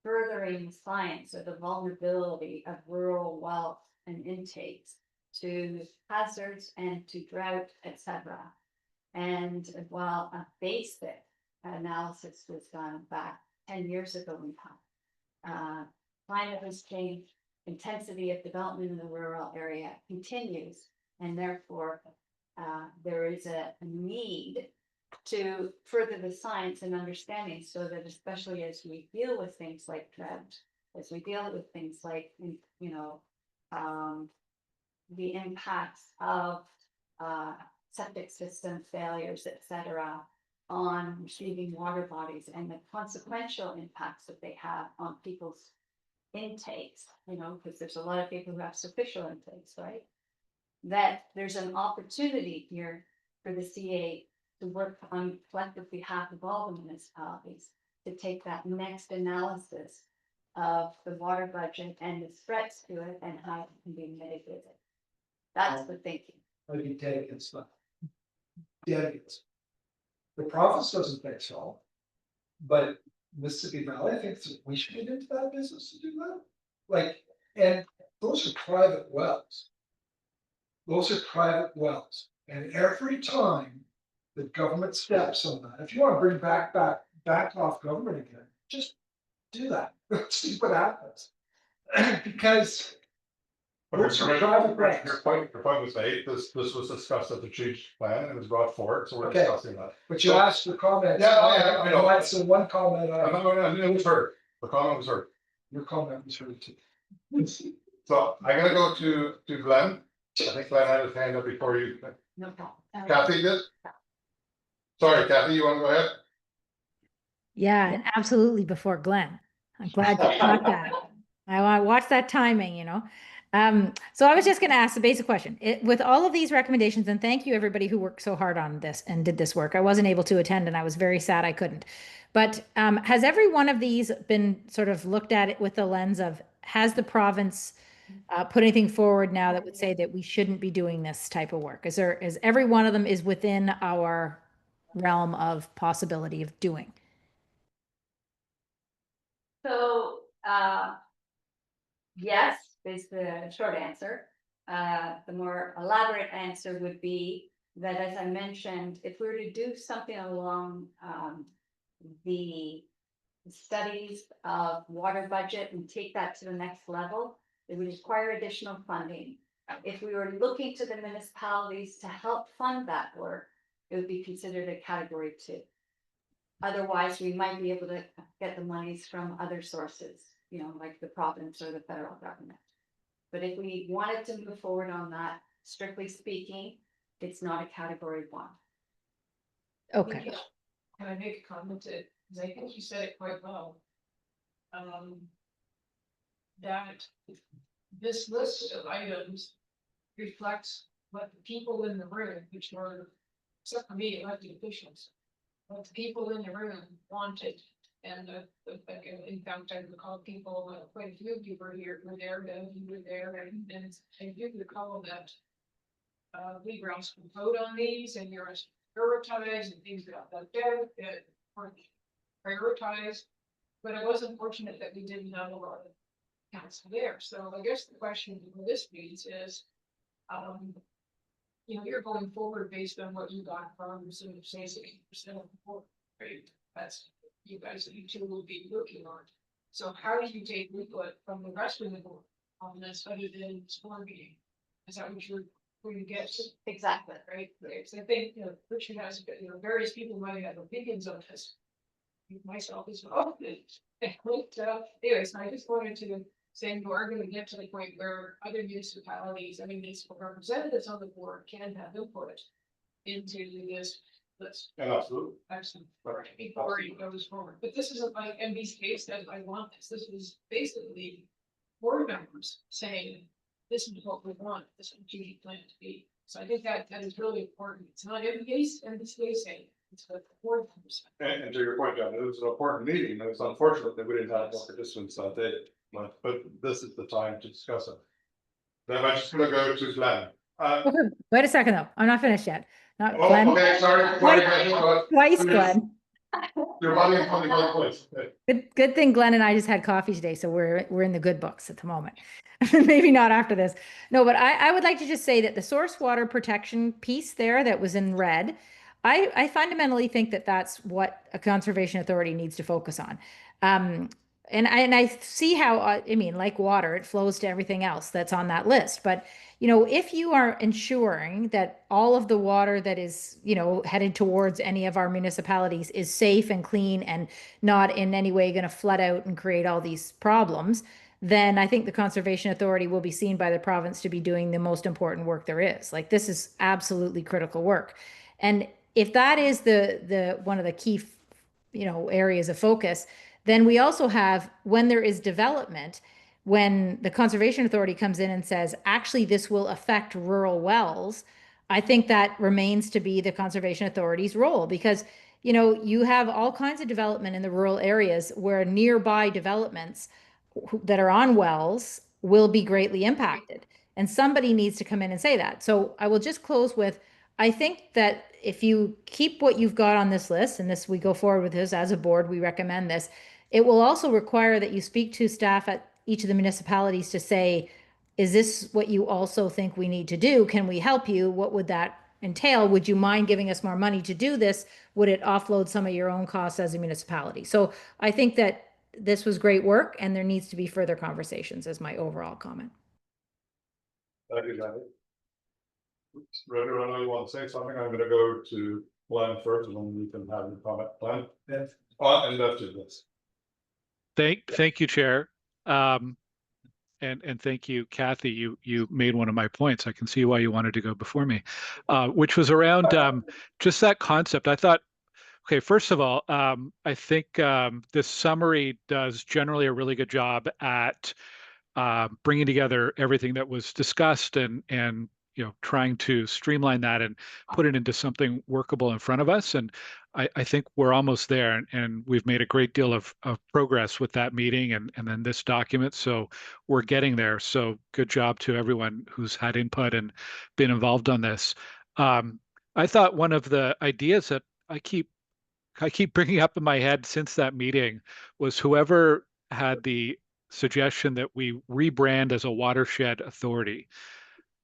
furthering science or the vulnerability of rural wealth and intakes to hazards and to drought, etc. And while a basic analysis was done back 10 years ago in time, climate has changed, intensity of development in the rural area continues, and therefore there is a need to further the science and understanding, so that especially as we deal with things like drought, as we deal with things like, the impacts of septic system failures, etc., on receiving water bodies and the consequential impacts that they have on people's intakes, because there's a lot of people who have superficial intakes, right? That there's an opportunity here for the CA to work on collective behalf of all the municipalities to take that next analysis of the water budget and the threats to it and how it can be mitigated. That's the thinking. I'd be dead against that. Dead against. The province doesn't think so. But Mississippi Valley thinks that we should get into that business to do that. And those are private wells. Those are private wells. And every time the government steps on that, if you want to bring back off government again, just do that. See what happens. Because those are private wells. Your point was made, this was discussed at the strategic plan and was brought forward, so we're Okay. discussing that. But you asked for comments. Yeah, I know. That's the one comment It was heard, the comment was heard. your comment was heard too. So I'm gonna go to Glenn. I think Glenn had his hand up before you. No problem. Kathy did? Sorry, Kathy, you wanna go ahead? Yeah, and absolutely before Glenn. I'm glad you caught that. I want to watch that timing, you know. So I was just going to ask the basic question. With all of these recommendations, and thank you everybody who worked so hard on this and did this work. I wasn't able to attend and I was very sad I couldn't. But has every one of these been sort of looked at it with the lens of, has the province put anything forward now that would say that we shouldn't be doing this type of work? Is every one of them is within our realm of possibility of doing? So, yes, is the short answer. The more elaborate answer would be that, as I mentioned, if we were to do something along, the studies of water budget and take that to the next level, it would require additional funding. If we were looking to the municipalities to help fund that work, it would be considered a category 2. Otherwise, we might be able to get the monies from other sources, you know, like the province or the federal government. But if we wanted to move forward on that, strictly speaking, it's not a category 1. Okay. Can I make a comment to, because I think you said it quite well. That this list of items reflects what the people in the room, which were, except for me, elected officials, what the people in the room wanted. And in fact, I recall people, quite a few people here were there, you were there, and I do recall that we were asked to vote on these and you're asked to prioritize and things like that weren't prioritized. But it was unfortunate that we didn't have a lot of council there. So I guess the question for this means is, you know, you're going forward based on what you got from sort of say 60% of the board, right? That's you guys that you two will be working on. So how do you take input from the rest of the board on this other than score meeting? Is that what you're going to get? Exactly. Right? So I think, you know, Richard has, you know, various people might have opinions on this. Myself as well. Anyways, I just wanted to say we are going to get to the point where other municipalities, I mean, municipal representatives on the board can have input into this list. Yeah, absolutely. Excellent. Before it goes forward. But this isn't like MVCA said, I want this. This is basically board members saying, this is what we want, this is what you plan to be. So I think that is really important. It's not MVCA saying, it's what the board members say. And to your point, John, it was an important meeting, and it's unfortunate that we didn't have more participants that day, but this is the time to discuss it. Then I'm just gonna go to Glenn. Wait a second though. I'm not finished yet. Not Oh, Glenn. okay, sorry. Twice, Glenn. You're running from the right place. Okay. Good thing Glenn and I just had coffee today, so we're in the good books at the moment. Maybe not after this. No, but I would like to just say that the source water protection piece there that was in red, I fundamentally think that that's what a conservation authority needs to focus on. And I see how, I mean, like water, it flows to everything else that's on that list. But, you know, if you are ensuring that all of the water that is, you know, headed towards any of our municipalities is safe and clean and not in any way going to flood out and create all these problems, then I think the Conservation Authority will be seen by the province to be doing the most important work there is. Like, this is absolutely critical work. And if that is the one of the key, you know, areas of focus, then we also have, when there is development, when the Conservation Authority comes in and says, actually, this will affect rural wells, I think that remains to be the Conservation Authority's role, because, you know, you have all kinds of development in the rural areas where nearby developments that are on wells will be greatly impacted. And somebody needs to come in and say that. So I will just close with, I think that if you keep what you've got on this list, and this, we go forward with this as a board, we recommend this, it will also require that you speak to staff at each of the municipalities to say, is this what you also think we need to do? Can we help you? What would that entail? Would you mind giving us more money to do this? Would it offload some of your own costs as a municipality? So I think that this was great work and there needs to be further conversations, as my overall comment. Thank you, Glenn. Roger, I know you want to say something. I'm gonna go to Glenn first, and then you can have your comment. Glenn? Yes. And left it, this. Thank you, Chair. And thank you, Kathy. You made one of my points. I can see why you wanted to go before me, which was around just that concept. I thought Okay, first of all, I think this summary does generally a really good job at bringing together everything that was discussed and trying to streamline that and put it into something workable in front of us. And I think we're almost there, and we've made a great deal of progress with that meeting and then this document. So we're getting there. So good job to everyone who's had input and been involved on this. I thought one of the ideas that I keep bringing up in my head since that meeting was whoever had the suggestion that we rebrand as a watershed authority.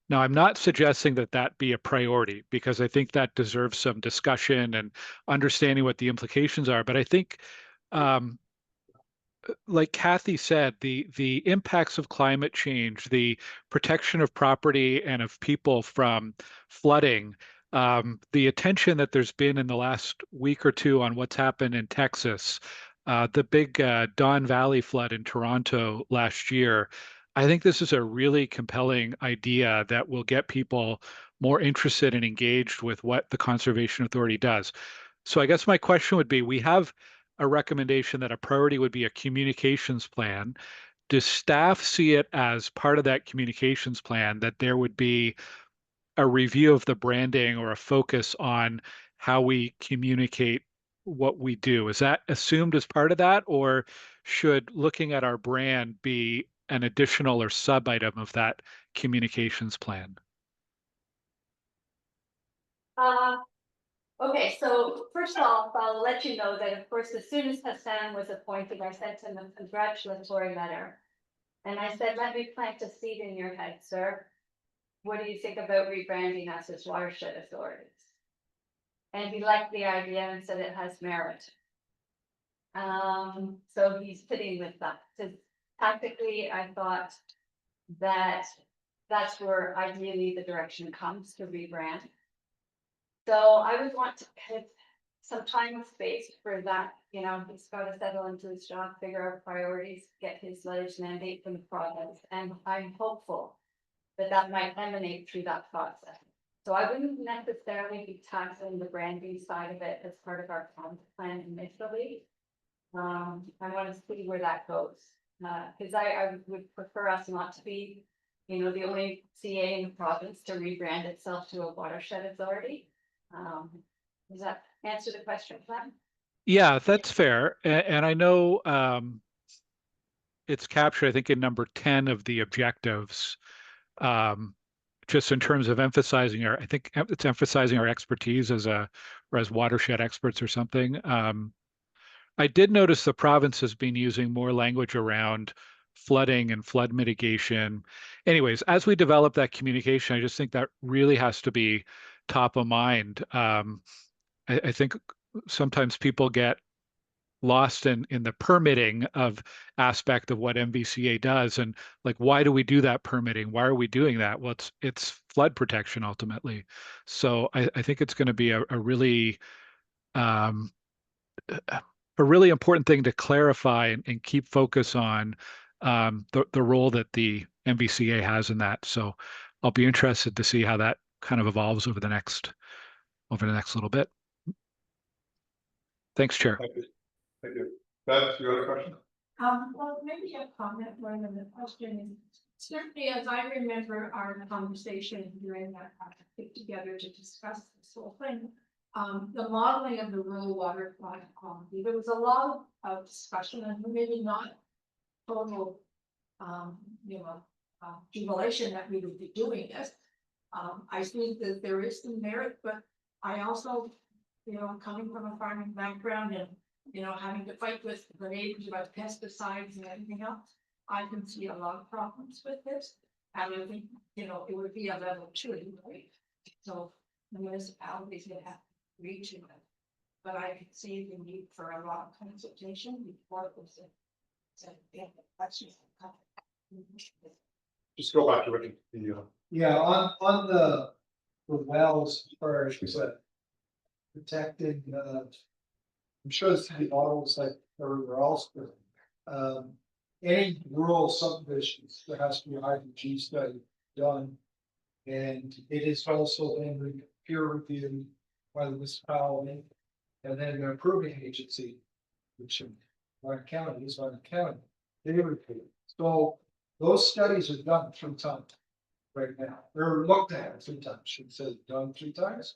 Now, I'm not suggesting that that be a priority because I think that deserves some discussion and understanding what the implications are. But I think, um, like Kathy said, the impacts of climate change, the protection of property and of people from flooding, the attention that there's been in the last week or two on what's happened in Texas, the big Don Valley flood in Toronto last year. I think this is a really compelling idea that will get people more interested and engaged with what the Conservation Authority does. So I guess my question would be, we have a recommendation that a priority would be a communications plan. Does staff see it as part of that communications plan that there would be a review of the branding or a focus on how we communicate what we do? Is that assumed as part of that, or should looking at our brand be an additional or sub item of that communications plan? Okay, so first off, I'll let you know that of course, as soon as Hassan was appointed, I sent him a congratulatory letter. And I said, let me plant a seed in your head, sir. What do you think about rebranding us as watershed authorities? And he liked the idea and said it has merit. So he's fitting with that. So tactically, I thought that that's where ideally the direction comes to rebrand. So I would want to have some time and space for that, he's got to settle into his job, figure out priorities, get his letters mandate from the province, and I'm hopeful that that might emanate through that process. So I wouldn't necessarily be tackling the branding side of it as part of our plan initially. I want to see where that goes, because I would prefer us not to be, the only CA in the province to rebrand itself to a watershed authority. Does that answer the question, Glenn? Yeah, that's fair. And I know it's captured, I think, in number 10 of the objectives, just in terms of emphasizing I think it's emphasizing our expertise or as watershed experts or something. I did notice the province has been using more language around flooding and flood mitigation. Anyways, as we develop that communication, I just think that really has to be top of mind. I think sometimes people get lost in the permitting of aspect of what MVCA does, and like, why do we do that permitting? Why are we doing that? Well, it's flood protection ultimately. So I think it's going to be a really um, a really important thing to clarify and keep focus on the role that the MVCA has in that. So I'll be interested to see how that kind of evolves over the next little bit. Thanks, Chair. Thank you. Thank you. Beth, you had a question? Well, maybe a comment more than a question is, certainly as I remember our conversation during that get together to discuss this whole thing. The modeling of the rural water quality, there was a lot of discussion and maybe not total, jubilation that we would be doing this. I think that there is some merit, but I also, coming from a farming background and, having to fight with the neighbors about pesticides and everything else, I can see a lot of problems with this. And I think, it would be a level 2, right? So the municipalities would have to reach it. But I can see the need for a lot of consultation before it was said, yeah, that's just. Just go back to it. Yeah, on the wells first, protecting, I'm sure it's the models like everywhere else, but any rural subdivisions, there has to be a hydrogen study done. And it is also been peer reviewed by the municipality. And then the approving agency, which in Warren County is Warren County, they review. So those studies are done 3 times right now. They're looked at 3 times, should say done 3 times.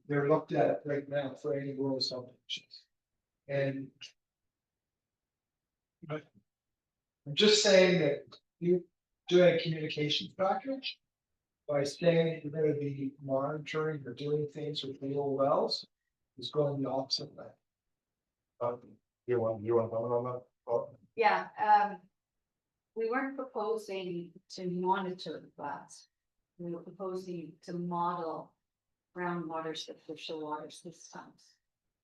They're looked at right now for any rural subdivisions. And I'm just saying that you doing a communication package by saying you're gonna be monitoring or doing things with real wells is going the opposite way. You want to comment on that? Oh, Yeah, we weren't proposing to monitor the floods. We were proposing to model groundwater superficial water systems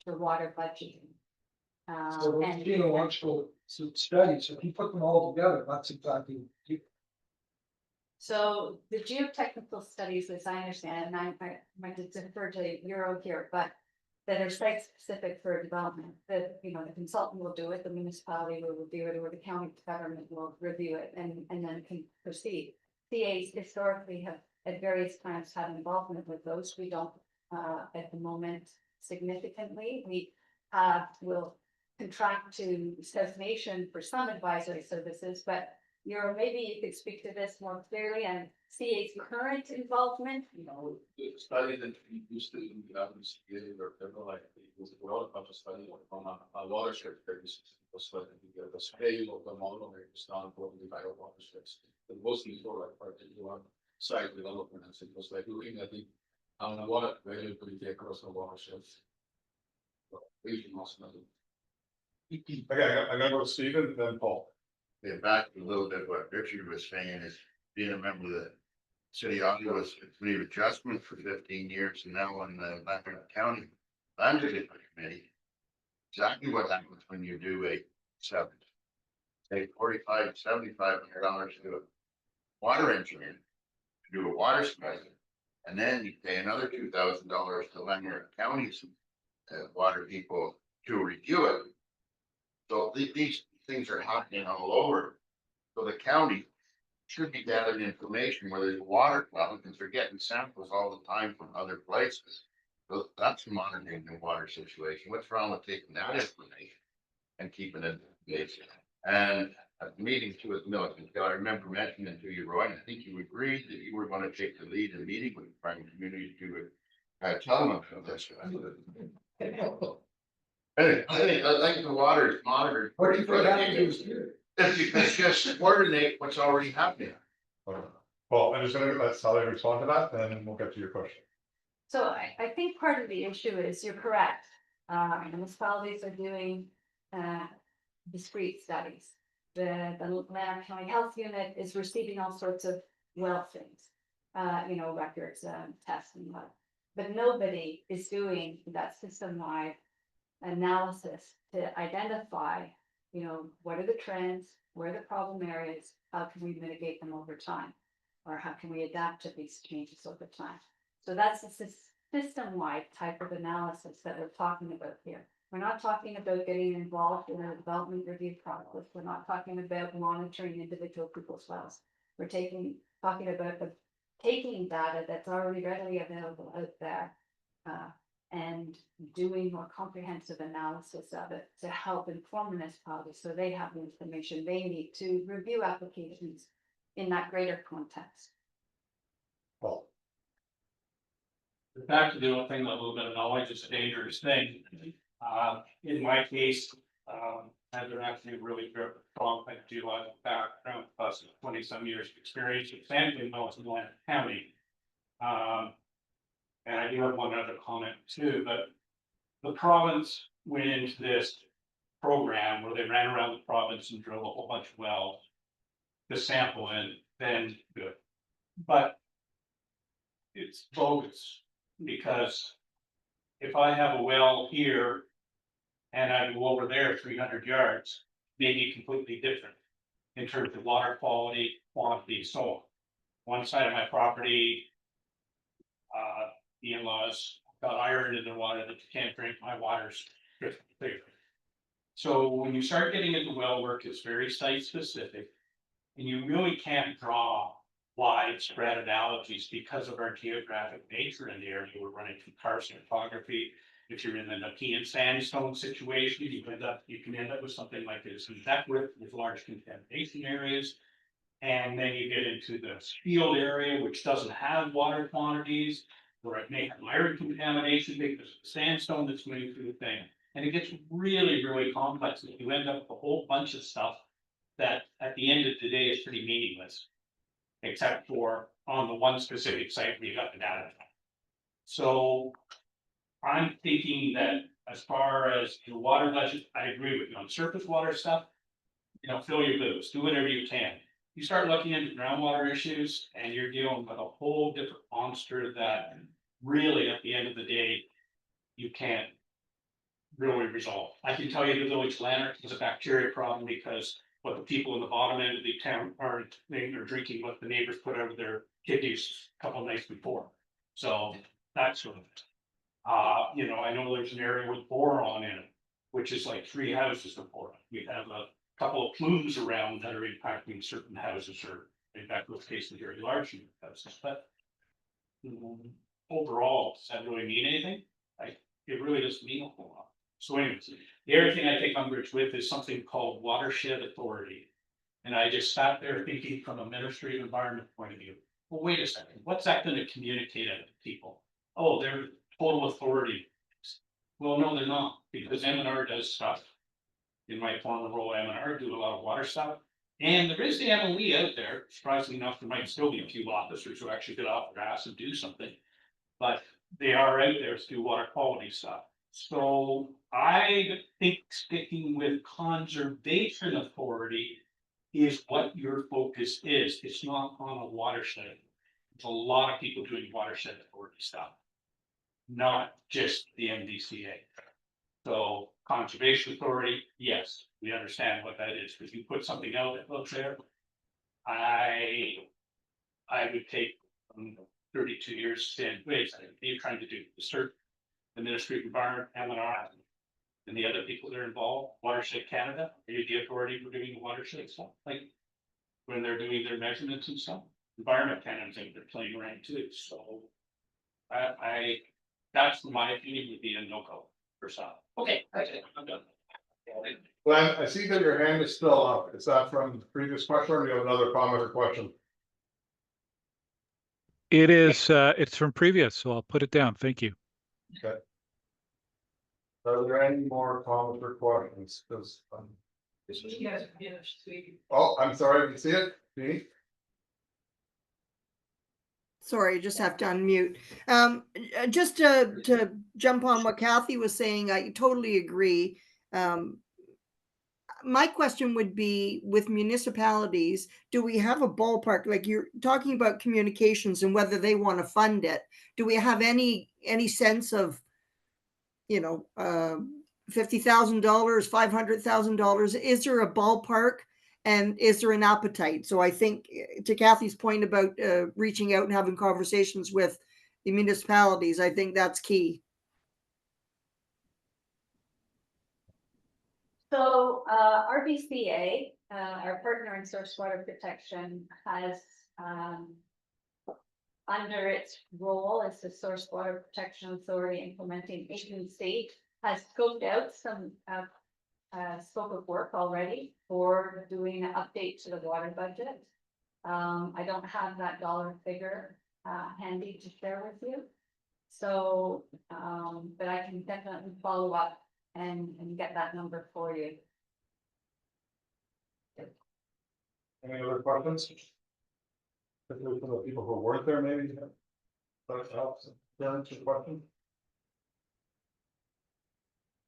for water budgeting. So those And geological studies, if you put them all together, that's exactly. so the geotechnical studies, as I understand, and I might defer to Euro here, but that are site specific for development, that, you know, the consultant will do it, the municipality will review it, or the county government will review it and then can proceed. CAs historically have at various times had involvement with those. We don't at the moment significantly. We will contract to Destination for some advisory services, but maybe you could speak to this more clearly and CA's current involvement. You know, the study that we used to do, the MVCA or whatever, like, it was a lot of study on a watershed basis. It was like the scale of the model that was done for the bio watersheds. It wasn't for like particular site developments. It was like looking at the water availability across the watersheds. Regional study. Okay, I'm gonna go to Stephen, then Paul. Yeah, back a little bit what Richard was saying is being a member of the city office was committee of adjustment for 15 years and now on the Lander County Land Division Committee. Exactly what happens when you do a seven, say $45,000 to $7,500 to a water engineer to do a water study, and then you pay another $2,000 to Lander County's water people to review it. So these things are happening all over. So the county should be gathering information where there's water problem, because they're getting samples all the time from other places. So that's monitoring the water situation. What's wrong with taking that information and keeping it basic? And at the meeting too with Milliken, I remember mentioning to you, Roy, and I think you agreed that you were going to take the lead in meeting with the private community to tell them about this. Anyway, I think the water is monitored. What do you think happens here? If you can just coordinate what's already happening. Well, I'm just gonna let Sally respond to that, and then we'll get to your question. So I think part of the issue is, you're correct, municipalities are doing discrete studies. The Lander County Health Unit is receiving all sorts of well things, records, tests and what. But nobody is doing that system-wide analysis to identify, what are the trends, where are the problem areas, how can we mitigate them over time? Or how can we adapt to these changes over time? So that's a system-wide type of analysis that we're talking about here. We're not talking about getting involved in a development review process. We're not talking about monitoring individual people's wells. We're talking about taking data that's already readily available out there and doing more comprehensive analysis of it to help inform municipalities so they have the information they need to review applications in that greater context. Paul. Back to the only thing, a little bit of knowledge is a dangerous thing. In my case, I have actually a really strong geological background, plus 20 some years of experience with sampling wells in Lander County. And I do have one other comment too, but the province went into this program where they ran around the province and drilled a whole bunch of wells to sample and then good. But it's bogus, because if I have a well here and I go over there 300 yards, they be completely different in terms of water quality, quantity, so on. One side of my property, the in-laws got iron in the water that you can't drink. My water's crystal clear. So when you start getting into well work, it's very site specific, and you really can't draw widespread analogies because of our geographic nature in the area. We're running through karst topography. If you're in a Nepean sandstone situation, you can end up with something like this, and that with large contamination areas. And then you get into the field area, which doesn't have water quantities, where it may have iron contamination because of the sandstone that's moving through the thing. And it gets really, really complex, and you end up with a whole bunch of stuff that at the end of the day is pretty meaningless. Except for on the one specific site where you got the data. So I'm thinking that as far as the water budget, I agree with you on surface water stuff. You know, fill your boots, do whatever you can. You start looking into groundwater issues and you're dealing with a whole different monster that really at the end of the day, you can't really resolve. I can tell you the village lantern is a bacteria problem because what the people in the bottom end of the town are, they are drinking what the neighbors put out of their kidneys a couple of nights before. So that's sort of it. You know, I know there's an area with boron in it, which is like 3 houses of boron. We have a couple of plumes around that are impacting certain houses, or in fact, those cases, very large houses, but overall, does that really mean anything? It really doesn't mean a whole lot. So anyways, the other thing I take umbrage with is something called watershed authority. And I just sat there thinking from a Ministry of Environment point of view, well, wait a second, what's that gonna communicate out to people? Oh, they're total authority. Well, no, they're not, because M&R does stuff. In my former role, M&R do a lot of water stuff. And there is the MOE out there, surprisingly enough, there might still be a few officers who actually get off their ass and do something. But they are out there to do water quality stuff. So I think sticking with conservation authority is what your focus is. It's not on a watershed. There's a lot of people doing watershed authority stuff, not just the MVCA. So conservation authority, yes, we understand what that is. If you put something out that looks there, I would take 32 years to stand, wait, you're trying to do the cert, the Ministry of Environment, M&R, and the other people that are involved, Watershed Canada, are you the authority for doing the watershed stuff? Like when they're doing their measurements and stuff, Environment Canada, think they're playing around too. So that's my opinion, would be a no-go for some. Okay, I'm done. Glenn, I see that your hand is still up. Is that from the previous question, or do you have another comment or question? It is, it's from previous, so I'll put it down. Thank you. Okay. Are there any more comments or questions? Because, You guys are finished, sweetie. oh, I'm sorry, I didn't see it. See? Sorry, just have to unmute. Just to jump on what Kathy was saying, I totally agree. My question would be, with municipalities, do we have a ballpark? Like you're talking about communications and whether they want to fund it. Do we have any sense of, you know, $50,000, $500,000? Is there a ballpark? And is there an appetite? So I think to Kathy's point about reaching out and having conversations with the municipalities, I think that's key. So RBCA, our partner in source water protection, has under its role as the Source Water Protection Authority implementing agency, has scoped out some scope of work already for doing an update to the water budget. I don't have that dollar figure handy to share with you. So, but I can definitely follow up and get that number for you. Any other questions? Particularly for the people who weren't there, maybe? That helps. Answer the question.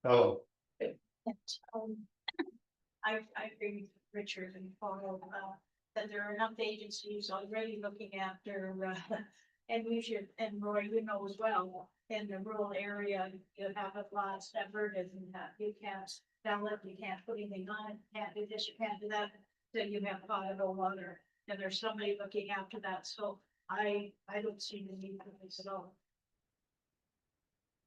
Hello. I agree with Richard and Paul, that there are enough agencies already looking after, and we should, and Roy, you know as well, in the rural area, you have a lot effort and you can't sell it, you can't put anything on it, you can't do this, you can't do that, then you have potable water, and there's somebody looking after that, so I don't see the need for this at all.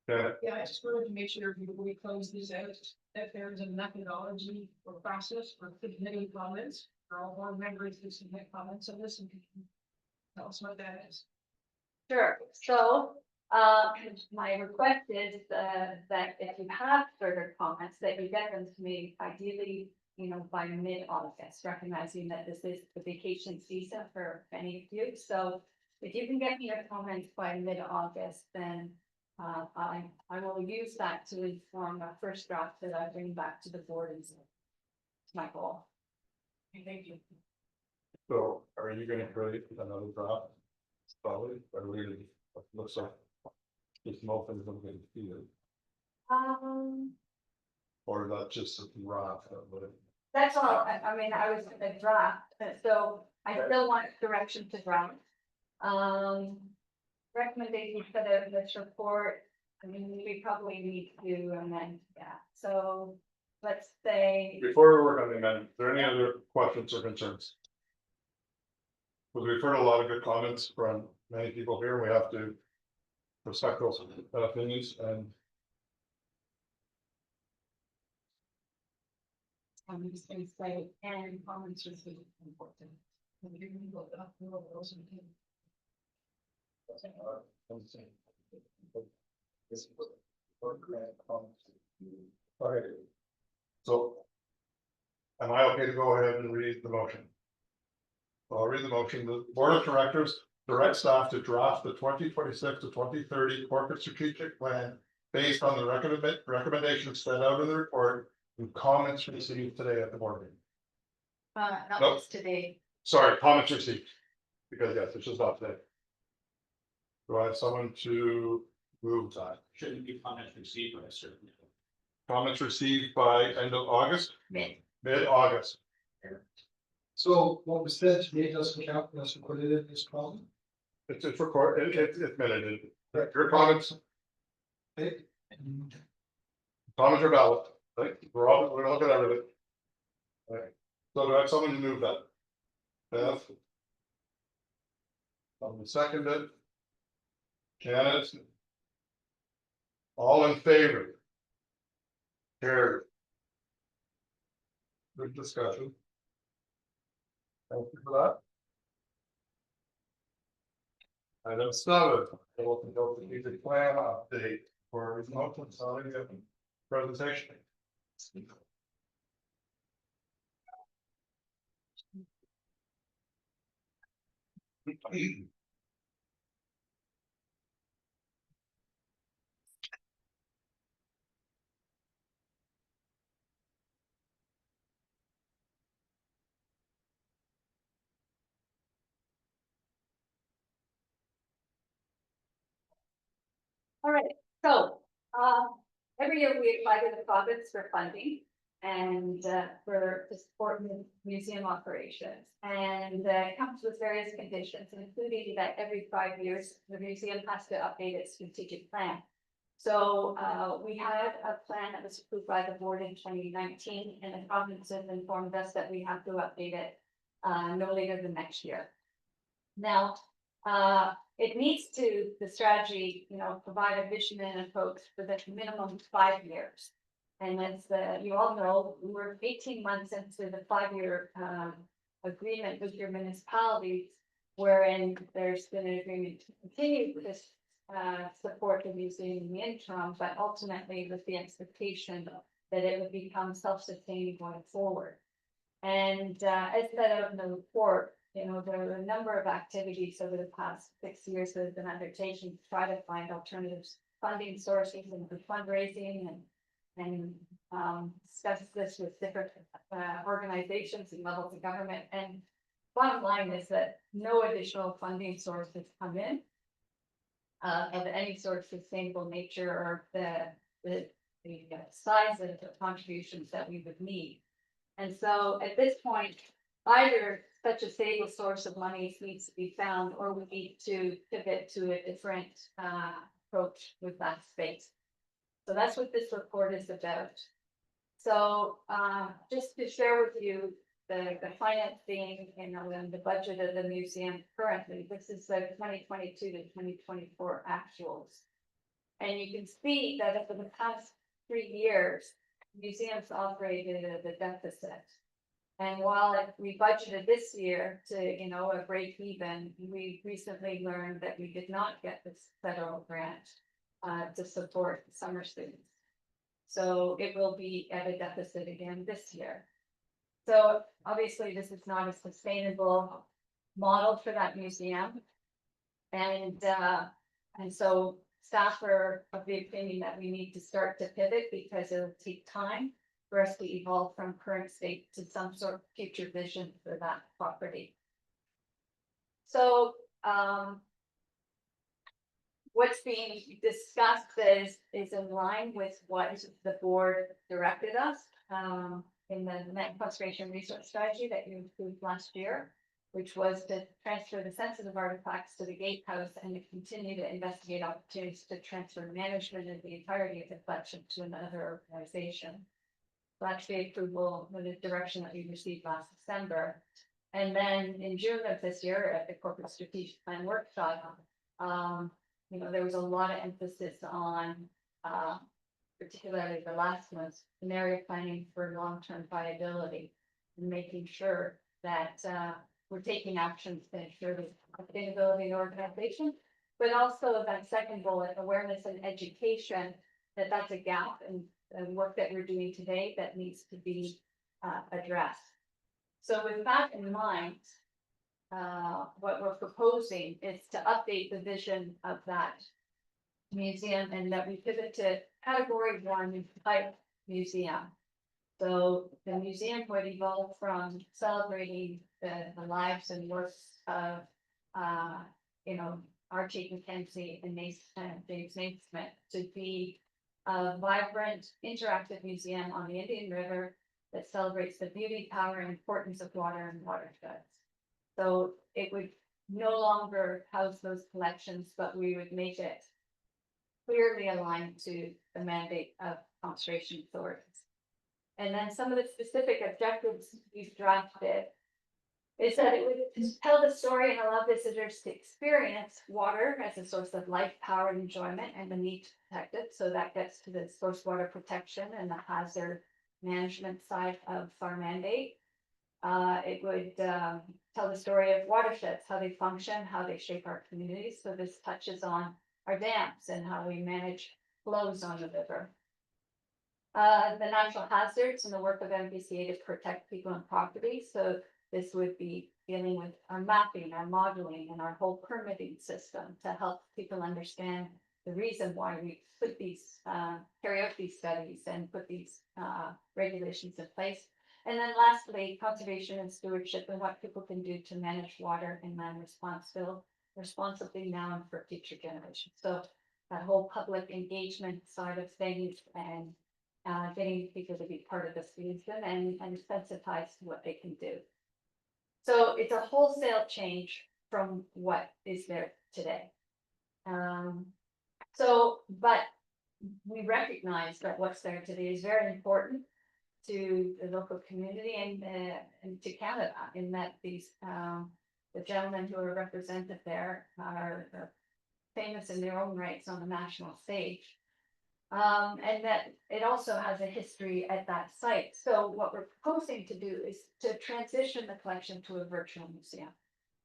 Okay. Yeah, I just wanted to make sure before we close this out, that there's a methodology or process for submitting comments, for all board members who submit comments on this, and tell us what that is. Sure. So My request is, that if you have further comments, that you get them to me ideally, by mid-August, recognizing that this is the vacation season for many of you. So if you can get me your comments by mid-August, then, I will use that to inform a first draft that I bring back to the board and it's my goal. Thank you. So are you gonna create another draft? Probably, or really, looks like. Just more things I'm gonna feel, or not just a draft, but. That's all, I mean, I was a draft, so I still want direction to draft. Recommendations for this report, I mean, we probably need to amend, so let's say. Before we work on the amendment, is there any other questions or concerns? Because we've heard a lot of good comments from many people here, and we have to respect those opinions, and I'm just gonna say, and comments are really important. okay. So. Am I okay to go ahead and read the motion? I'll read the motion. The Board of Directors direct staff to draft the 2026 to 2030 corporate strategic plan based on the recommendations set out in the report and comments received today at the board meeting. Not Nope. just today. Sorry, comments received. Because yes, it's just not today. Do I have someone to move that? Shouldn't be comments received, but I certainly. Comments received by end of August, mid-August. So what was said to me doesn't count unless you put it in this column. It's recorded, it's minute. Your comments, Okay? comments are valid, right? We're gonna look at everything. Alright, so do I have someone to move that? Beth? Someone second it. Janet? All in favor? Carried. Good discussion. Thank you for that. Item 7, the strategic plan update for remote consulting and presentation. All right, so, every year we apply to the province for funding and, to support museum operations. And, it comes with various conditions, including that every 5 years, the museum has to update its strategic plan. So, we had a plan that was approved by the board in 2019, and the province has informed us that we have to update it, no later than next year. Now, it needs to, the strategy, provide a vision and approach for the minimum 5 years. And as you all know, we're 18 months into the 5-year agreement with your municipalities, wherein there's been an agreement to continue this support the museum in the interim, but ultimately with the expectation that it would become self-sustaining going forward. And as set out in the report, there are a number of activities over the past 6 years that have been undertaken to try to find alternative funding sources and for fundraising and discuss this with different organizations and levels of government. And bottom line is that no additional funding sources come in of any sort of sustainable nature or the size of the contributions that we would need. And so at this point, either such a stable source of money needs to be found, or we need to pivot to a different approach with that space. So that's what this report is about. So just to share with you the financing and the budget of the museum currently, this is the 2022 to 2024 actuals. And you can see that over the past 3 years, museums operated at a deficit. And while we budgeted this year to, a break even, we recently learned that we did not get this federal grant to support summer students. So it will be at a deficit again this year. So obviously, this is not a sustainable model for that museum. And so staff are of the opinion that we need to start to pivot because it'll take time for us to evolve from current state to some sort of future vision for that property. So what's being discussed is in line with what the board directed us in the net conservation resource strategy that you approved last year, which was to transfer the sensitive artifacts to the gatehouse and to continue to investigate opportunities to transfer management of the entirety of the collection to another organization. So that's the approval with the direction that we received last December. And then in June of this year at the corporate strategic plan workshop, there was a lot of emphasis on particularly the last one, scenario planning for long-term viability and making sure that we're taking actions to ensure the sustainability of the organization, but also that second bullet, awareness and education, that's a gap in the work that we're doing today that needs to be addressed. So with that in mind, what we're proposing is to update the vision of that museum and that we pivot to category 1 type museum. So the museum would evolve from celebrating the lives and works of, Archie Mackenzie and James Naismith to be a vibrant, interactive museum on the Indian River that celebrates the beauty, power, and importance of water and watersheds. So it would no longer house those collections, but we would make it clearly aligned to the mandate of conservation authorities. And then some of the specific objectives we've drafted is that it would tell the story and allow visitors to experience water as a source of life, power, and enjoyment, and the need to protect it. So that gets to the source water protection and the hazard management side of our mandate. It would tell the story of watersheds, how they function, how they shape our communities. So this touches on our dams and how we manage flows on the river. The natural hazards and the work of MVCA to protect people and property. So this would be dealing with our mapping, our modeling, and our whole permitting system to help people understand the reason why we put these, carry out these studies and put these regulations in place. And then lastly, conservation and stewardship and what people can do to manage water and land responsibly now and for future generations. So that whole public engagement side of things and getting people to be part of the season and sensitized to what they can do. So it's a wholesale change from what is there today. But we recognize that what's there today is very important to the local community and to Canada, in that these the gentlemen who are represented there are famous in their own rights on the national stage. And that it also has a history at that site. So what we're proposing to do is to transition the collection to a virtual museum.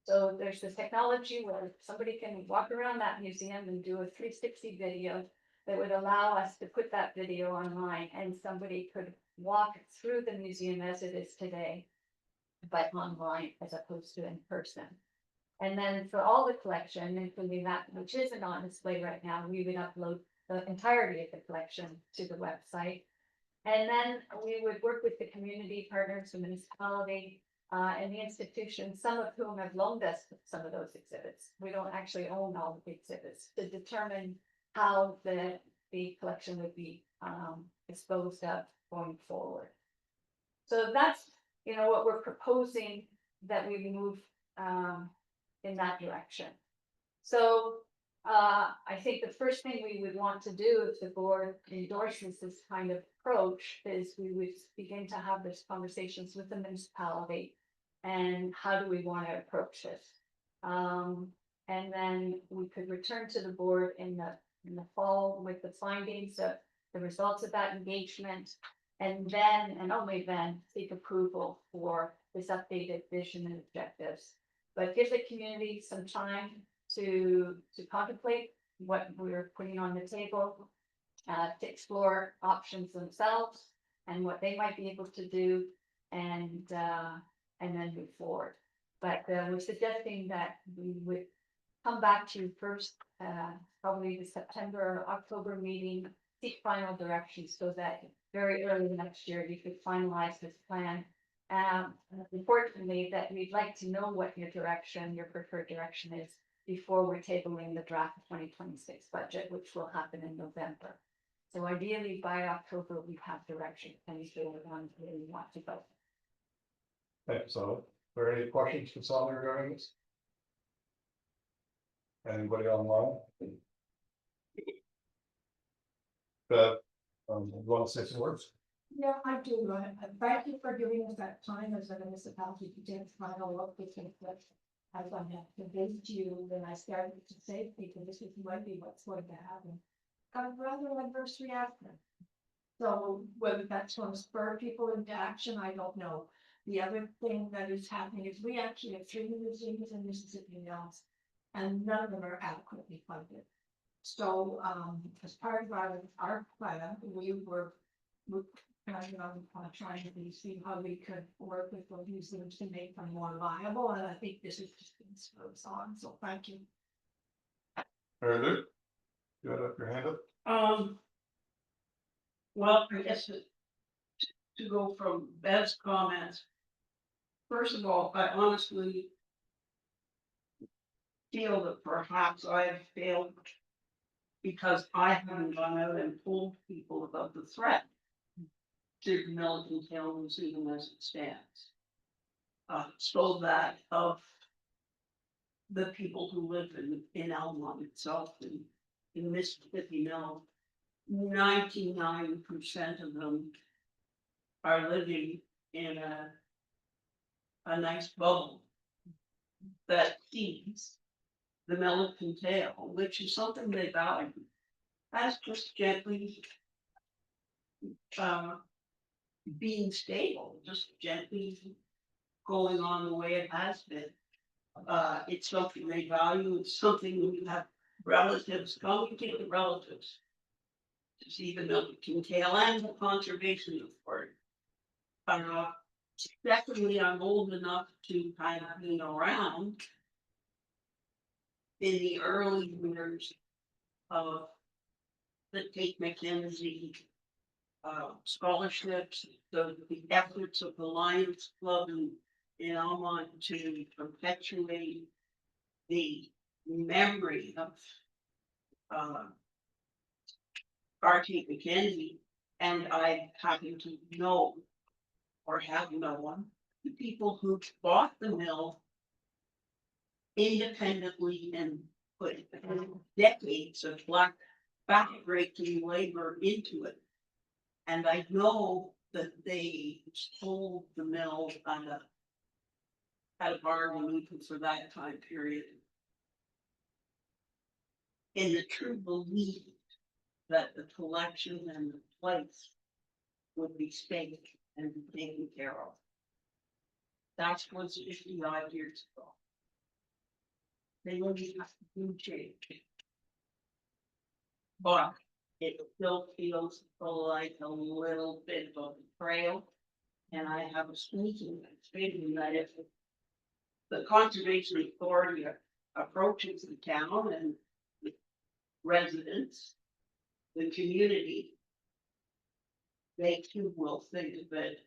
So there's this technology where somebody can walk around that museum and do a 360 video that would allow us to put that video online, and somebody could walk through the museum as it is today, but online as opposed to in person. And then for all the collection, including that which isn't on display right now, we would upload the entirety of the collection to the website. And then we would work with the community partners, the municipality, and the institutions, some of whom have loaned us some of those exhibits. We don't actually own all the exhibits, to determine how the collection would be disposed of going forward. So that's, what we're proposing, that we move in that direction. So I think the first thing we would want to do if the board endorses this kind of approach is we would begin to have these conversations with the municipality and how do we want to approach this. And then we could return to the board in the fall with the findings of the results of that engagement And then, and only then, seek approval for this updated vision and objectives. But give the community some time to contemplate what we're putting on the table. To explore options themselves and what they might be able to do and then move forward. But we're suggesting that we would come back to you first, probably the September or October meeting, seek final direction so that very early next year you could finalize this plan. Importantly, that we'd like to know what your direction, your preferred direction is before we're tabling the draft 2026 budget, which will happen in November. So ideally by October, we have direction and we feel we're on where we want to go. Thanks, so, are there any questions for Sally regarding this? Anybody online? You want to say some words? Yeah, I do. Thank you for giving us that time as a municipality to take final look at things that as I have convinced you when I started to say people, this is likely what's going to happen. Got a rather adverse reaction. So whether that's going to spur people into action, I don't know. The other thing that is happening is we actually have 3 museums in Mississippi now, and none of them are adequately funded. So as part of our plan, we were trying to see how we could work with the museums to make them more viable, and I think this is just been spurred on. So thank you. Very good. You got up your hand up? Well, I guess to go from Bev's comments. First of all, I honestly feel that perhaps I have failed because I haven't gone out and told people about the threat to the Milliken Tail Museum as it stands. So that of the people who live in Almont itself, in Mississippi Mill, 99% of them are living in a nice bubble that sees the Milliken Tail, which is something they value, as just gently being stable, just gently going on the way it has been. It's something they value. It's something we have relatives, complicated relatives, to see the Milliken Tail and the conservation authority. Secondly, I'm old enough to kind of been around in the early years of the Tate McKenzie scholarships, the efforts of the Lions Club in Almont to perpetuate the memory of Tate McKenzie, and I happen to know or have known the people who bought the mill independently and put decades of backbreaking labor into it. And I know that they sold the mill at a bargain for that time period. In the true belief that the collection and the place would be safe and taken care of. That was 55 years ago. They really have to do change. But it still feels like a little bit of a betrayal. And I have a sneaking feeling that if the Conservation Authority approaches the town and the residents, the community, they too will think of it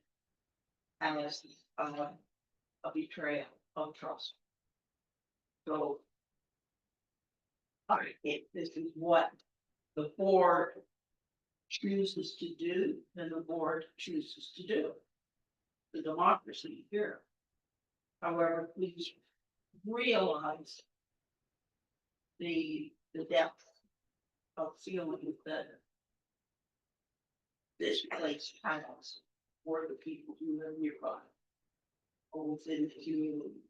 as a betrayal of trust. So, if this is what the board chooses to do, then the board chooses to do. The democracy here. However, please realize the depth of feeling that this place has for the people who live nearby or within the community.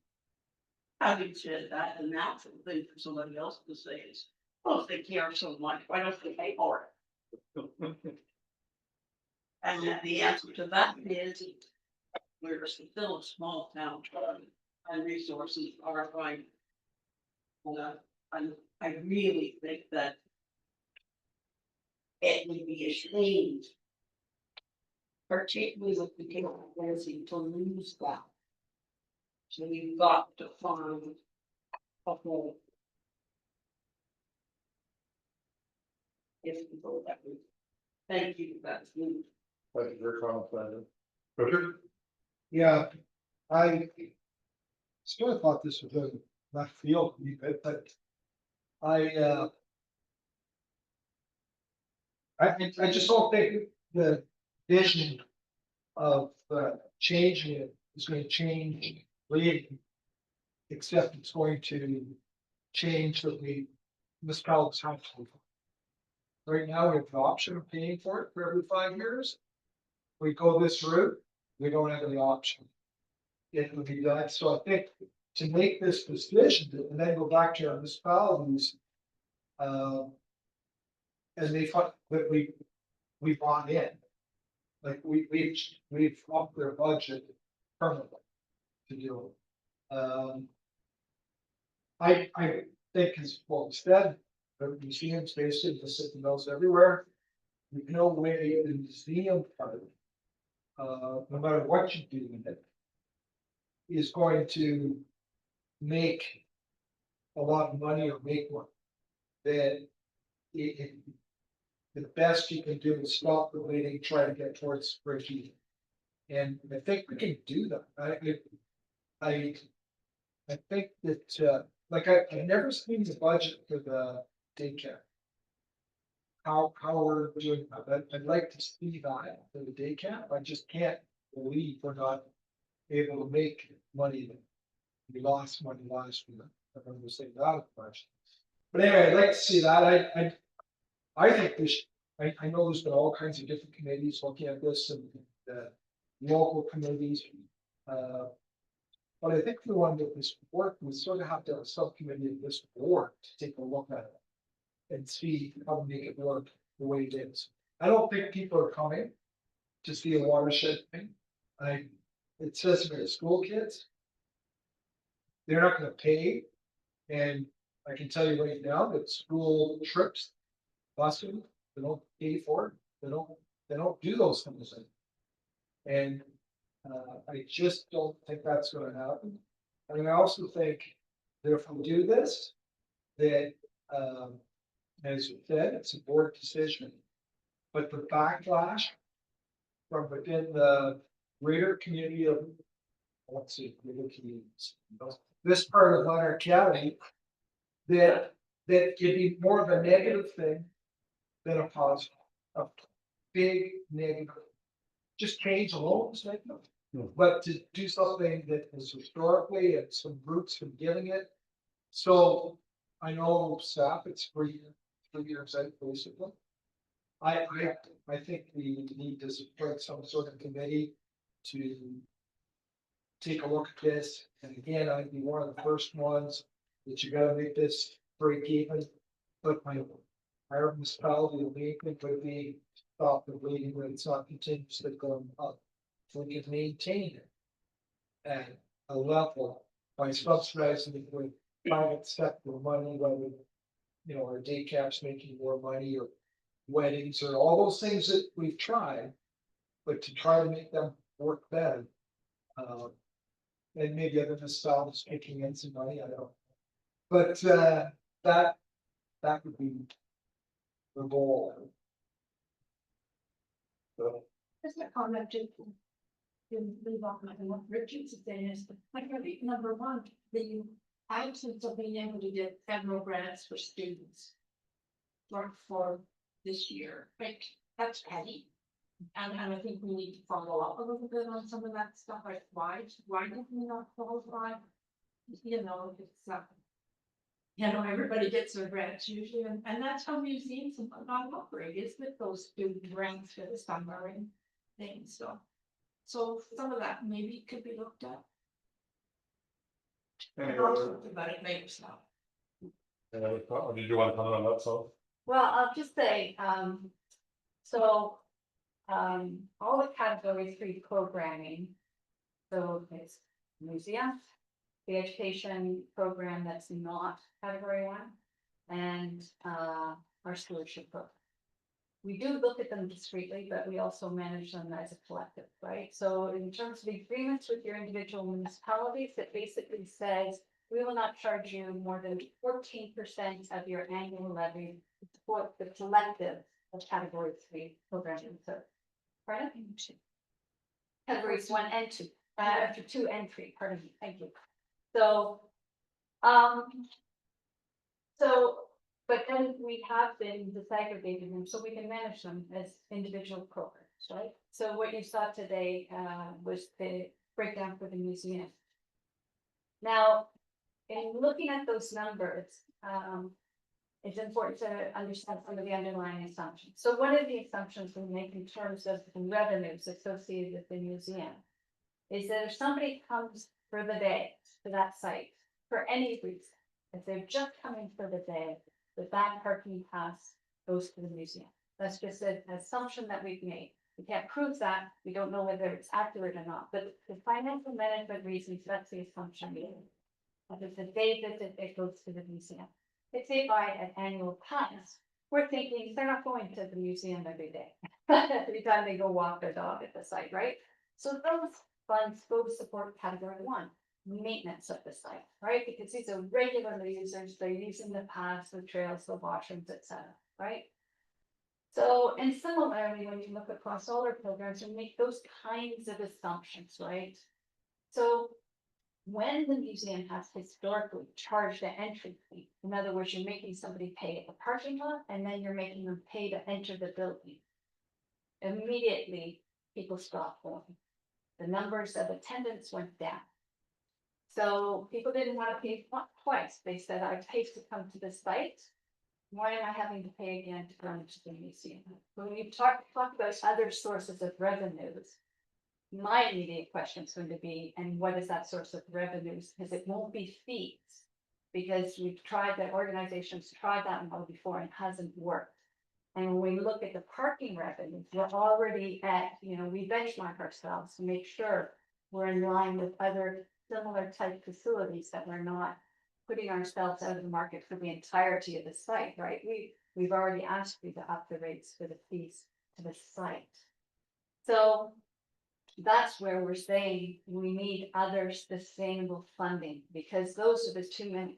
Having said that, the natural thing for somebody else to say is, well, if they care so much, why don't they pay for it? And the answer to that is, we're still a small town, and resources are fine. I really think that it would be a shame, particularly with the capability to lose that. So you've got to find a whole. If you go that route. Thank you, that's me. Thank you for your comment, Brandon. Richard? Yeah, I sort of thought this was a left field, a wee bit, but I I just don't think the vision of changing it is going to change really, except it's going to change that we municipalities have to. Right now, we have the option of paying for it for every 5 years. We go this route, we don't have any option. It would be that, so I think to make this decision and then go back to our municipalities. And they thought that we brought in. Like we've upped their budget permanently to do it. I think as well instead, the museums basically the city knows everywhere. There's no way the museum part, no matter what you do with it, is going to make a lot of money or make one. That the best you can do is stop the bleeding, try to get towards breakeven. And I think we can do that. I think that, like, I've never seen the budget for the daycare. How we're doing that. I'd like to see that for the daycare. I just can't believe we're not able to make money. We lost money last year. I'm going to say that much. But anyway, I'd like to see that. I think we should, I know there's been all kinds of different committees looking at this and local committees. But I think if we want to get this work, we sort of have to have a subcommittee of this board to take a look at it and see how to make it work the way it is. I don't think people are coming to see a watershed thing. It says for the school kids, they're not going to pay. And I can tell you right now that school trips, busing, they don't pay for it. They don't do those things. And I just don't think that's going to happen. And I also think that if we do this, that as you said, it's a board decision. But the backlash from within the greater community of, let's see, greater communities, this part of Leonard County, that it'd be more of a negative thing than a positive, a big negative. Just change alone is negative, but to do something that is historically and some roots from giving it. So I know staff, it's 3 years out basically. I think we need to support some sort of committee to take a look at this. And again, I'd be one of the first ones that you gotta make this break even. But our municipality will make it would be stop the bleeding when it's not continuously going up. So we can maintain it at a level by subsidizing it with private sector money, whether our day caps making more money or weddings or all those things that we've tried, but to try to make them work better. And maybe other municipalities making in some money, I don't know. But that would be the goal. So, Just a comment to leave off my what Richard's saying is, like, I think number one, the absence of being able to get federal grants for students for this year, like, that's petty. And I think we need to follow up a little bit on some of that stuff, like why did we not qualify? It's everybody gets their grants usually, and that's how museums and whatnot operate, is with those student grants for the summer and things, so some of that maybe could be looked at. Any And I'll other- talk about it later, so. Did you want to comment on that, so? Well, I'll just say, so all the category 3 programming. So it's museums, the education program that's not category 1, and our stewardship program. We do look at them discreetly, but we also manage them as a collective, right? So in terms of agreements with your individual municipalities, it basically says we will not charge you more than 14% of your annual levy for the collective of category 3 programming. So, pardon? Categories 1 and 2, after 2 and 3, pardon me, thank you. So, but then we have been disaggregating them so we can manage them as individual programs, right? So what you saw today was the breakdown for the museum. Now, in looking at those numbers, it's important to understand some of the underlying assumptions. So one of the assumptions we make in terms of the revenues associated with the museum is that if somebody comes for the day to that site for any reason, if they're just coming for the day, that parking pass goes to the museum. That's just an assumption that we've made. We can't prove that. We don't know whether it's accurate or not, but the financial management reasons, that's the assumption. If it's a day visit, it goes to the museum. If they buy an annual pass, we're thinking they're not going to the museum every day. Every time they go walk their dog at the site, right? So those funds go to support category 1. Maintenance of the site, right? Because these are regular users, they're using the paths, the trails, the washrooms, etc., right? So, and similarly, when you look across all our programs, we make those kinds of assumptions, right? So, when the museum has historically charged an entry fee, in other words, you're making somebody pay at the parking lot, and then you're making them pay to enter the building. Immediately, people stop going. The numbers of attendance went down. So people didn't want to pay twice. They said, I paid to come to the site. Why am I having to pay again to go into the museum? When you talk about other sources of revenues, my immediate question is going to be, and what is that source of revenues? Because it won't be fees. Because we've tried that, organizations tried that model before and it hasn't worked. And when we look at the parking revenues, we're already at, we benchmark ourselves to make sure we're in line with other similar type facilities, that we're not putting ourselves out of the market for the entirety of the site, right? We've already asked you to up the rates for the fees to the site. So that's where we're saying we need other sustainable funding, because those are the two main,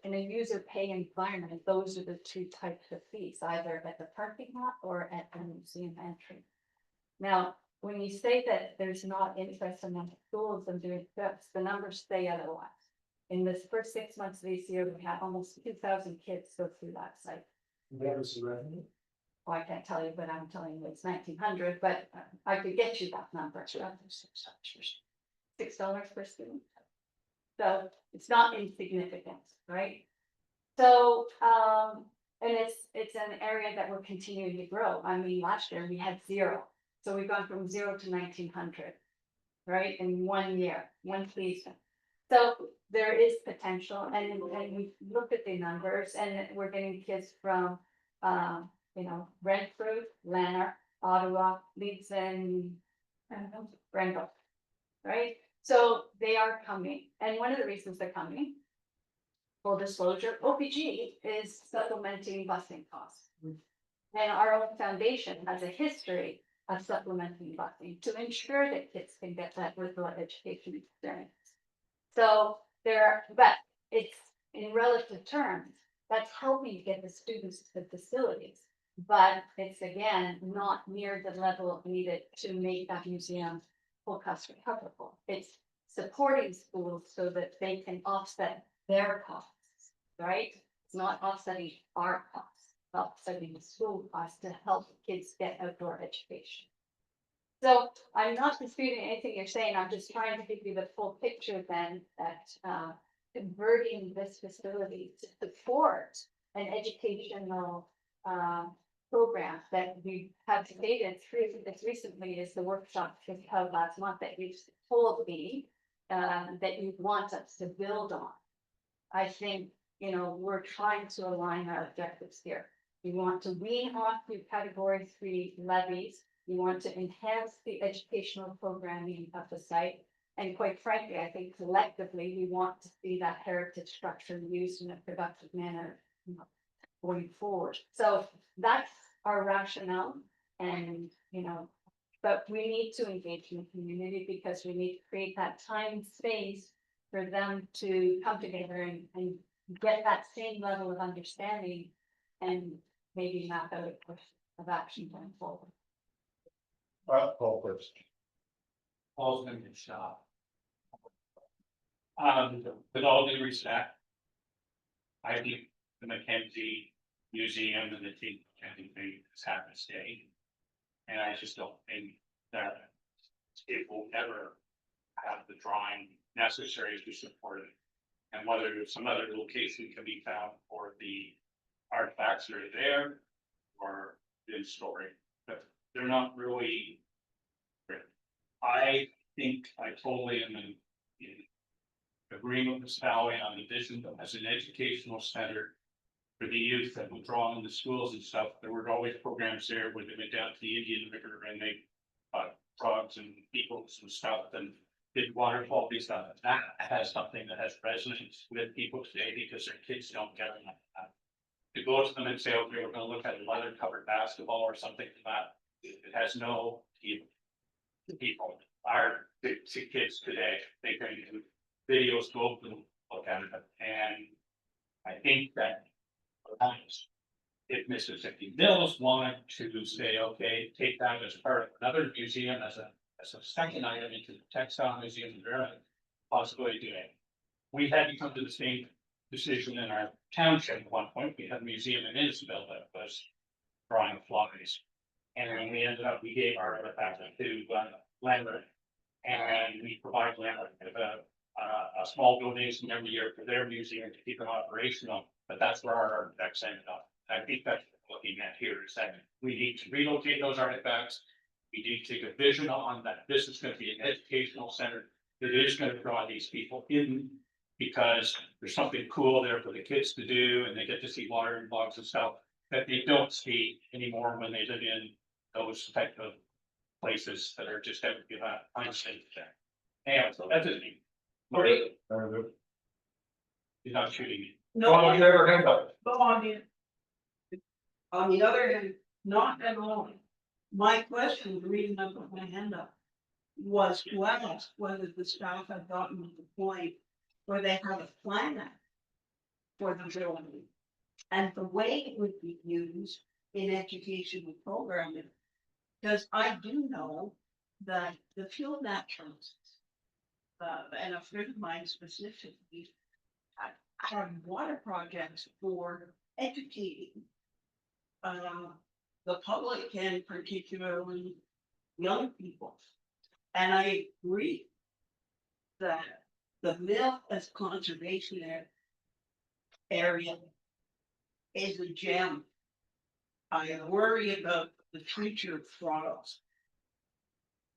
in a user pay environment, those are the 2 types of fees, either at the parking lot or at the museum entry. Now, when you say that there's not interest among schools in doing trips, the numbers say otherwise. In this first 6 months of this year, we had almost 2,000 kids go through that site. What was the revenue? Well, I can't tell you, but I'm telling you it's 1,900, but I could get you that number. $6 per student. So it's not insignificant, right? So, and it's an area that we're continuing to grow. I mean, last year we had 0. So we've gone from 0 to 1,900, right? In 1 year, 1 season. So there is potential, and we looked at the numbers, and we're getting kids from, Renfrew, Lanark, Ottawa, Leeds, and Grenville, right? So they are coming, and one of the reasons they're coming, full disclosure, OPG is supplementing busing costs. And our own foundation has a history of supplementing busing to ensure that kids can get that worthwhile education experience. So but it's in relative terms, that's helping get the students to the facilities. But it's again, not near the level needed to make that museum full cost recoverable. It's supporting schools so that they can offset their costs, right? It's not offsetting our costs, offsetting the school costs to help kids get outdoor education. So I'm not disputing anything you're saying. I'm just trying to give you the full picture then that converting this facility to support an educational program that we have stated through this recently is the workshop that we held last month that you've told me that you want us to build on. I think, we're trying to align our objectives here. We want to wean off the category 3 levies You want to enhance the educational programming of the site. And quite frankly, I think collectively, we want to see that heritage structure used in a productive manner going forward. So that's our rationale and, but we need to engage in the community because we need to create that time, space for them to come together and get that same level of understanding and maybe map out a course of action going forward. Paul first. Paul's gonna get shot. With all due respect, I think the Mackenzie Museum and the Teen Mackenzie thing is having a stay. And I just don't think that it will ever have the drawing necessary to support it. And whether some other location can be found for the artifacts that are there or in story, but they're not really. I think I totally am in agreement with Sally on the vision as an educational center for the youth that would draw in the schools and stuff. There were always programs there where they went down to the Indian River and they frogs and beetles and stuff and did waterfall and stuff. That has something that has resonance with people today because their kids don't get it like that. To go to them and say, okay, we're gonna look at a leather covered basketball or something like that, it has no people. Our kids today, they can do videos, go and look at it, and I think that if Mississippi Mills wanted to say, okay, take that as part of another museum as a second item into the textile museum, they're possibly doing. We had to come to the same decision in our township at one point. We had a museum in Isabel that was drawing flies. And then we ended up, we gave our artifact to Landry. And we provide Landry with a small donation every year for their museum to keep it operational. But that's where our artifacts ended up. I think that's what we're looking at here is that we need to relocate those artifacts. We need to take a vision on that. This is going to be an educational center. It is going to draw these people in because there's something cool there for the kids to do and they get to see water and bugs and stuff that they don't see anymore when they live in those type of places that are just unsafe there. And so that's it. Marty, you're not shooting me. No, You never hand up. but on the other hand, not at all. My question, the reason I put my hand up, was to ask whether the staff had gotten to the point where they have a plan for the building. And the way it would be used in educational programming. Because I do know that the field naturalists, and a friend of mine specifically, have water projects for educating the public and particularly young people. And I agree that the mill as conservation area is a gem. I worry about the future of frogs.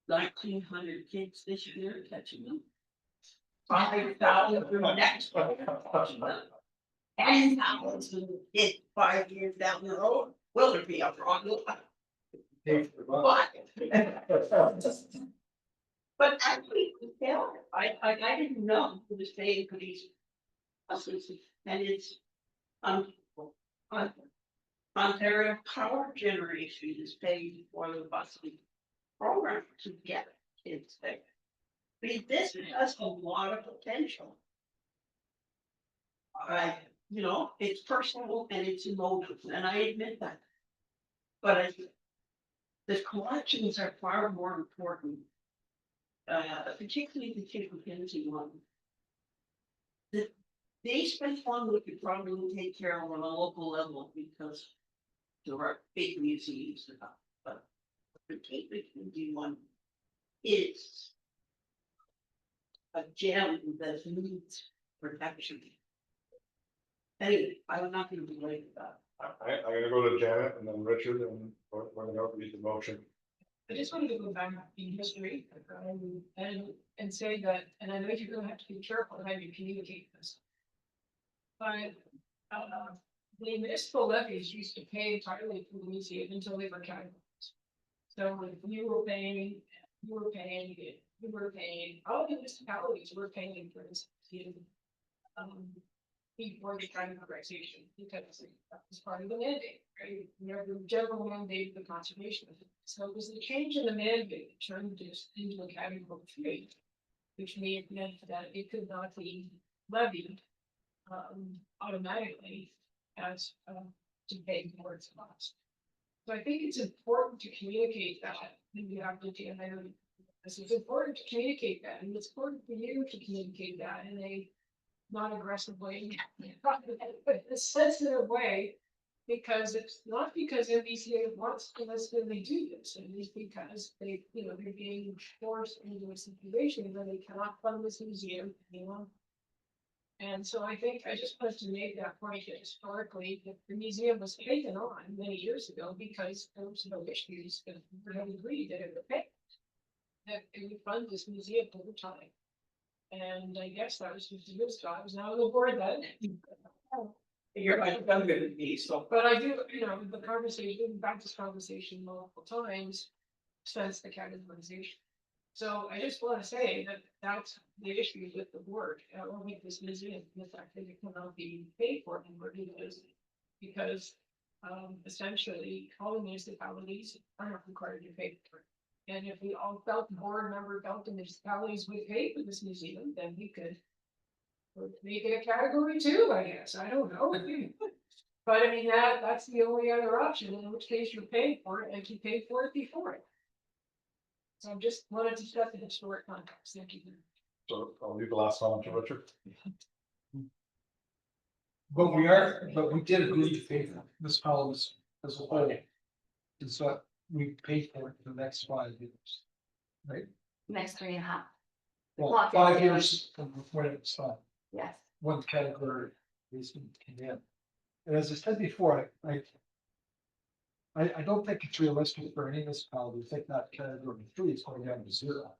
1,900 kids this year catching them. 5,000 for the next one catching them. 10,000 in 5 years down the road. Will there be a frog? But actually, I didn't know who was paying for these buses, and it's Ontario Power Generation is paying for the busing program to get kids there. But this has a lot of potential. It's personal and it's emotional, and I admit that. But the collections are far more important. Particularly the King Mackenzie one. They spent one we could probably take care of on a local level because there are big museums and stuff, but the King Mackenzie one is a gem that needs protection. Anyway, I'm not gonna be late with that. I'm gonna go to Janet and then Richard and we're gonna read the motion. I just wanted to go back in history and say that, and I know you're gonna have to be careful how you communicate this. But the municipal levies used to pay entirely for the museum until they were categorized. So if you were paying, all the municipalities were paying for this. Before the kind of taxation, because that was part of the mandate, right? You know, the general mandate of the conservation. So it was the change in the mandate that turned this into a category 3, which meant that it could not be levied automatically as to pay for its cost. So I think it's important to communicate that. Maybe you have to do it's important to communicate that, and it's important for you to communicate that in a non-aggressive way, but a sensitive way, because it's not because MVCA wants to necessarily do this, it is because they, you know, they're being forced into a situation where they cannot fund this museum anymore. And so I think I just wanted to make that point that historically, the museum was taken on many years ago because there was no issues that we had agreed that it would pay. That it would fund this museum over time. And I guess that was just a good start. I was not on the board then. You're like younger than me, so. But I do, you know, the conversation, back this conversation multiple times, since the categorization. So I just want to say that that's the issue with the board, or with this museum, the fact that it cannot be paid for anymore because essentially all the municipalities are not required to pay for it. And if we all felt, the board member felt the municipalities would pay for this museum, then we could make it a category 2, I guess. I don't know. But I mean, that's the only other option, in which case you're paying for it, and you paid for it before it. So I just wanted to set the historic context. Thank you. So I'll leave the last one to Richard. But we did agree to pay for this policy as a whole. Is what we paid for it for the next 5 years. Right? Next 3.5. Well, Clock 5 is years from when it was done, Yes. one category is came in. And as I said before, I don't think it's realistic for any municipality to think that category 3 is going down to 0.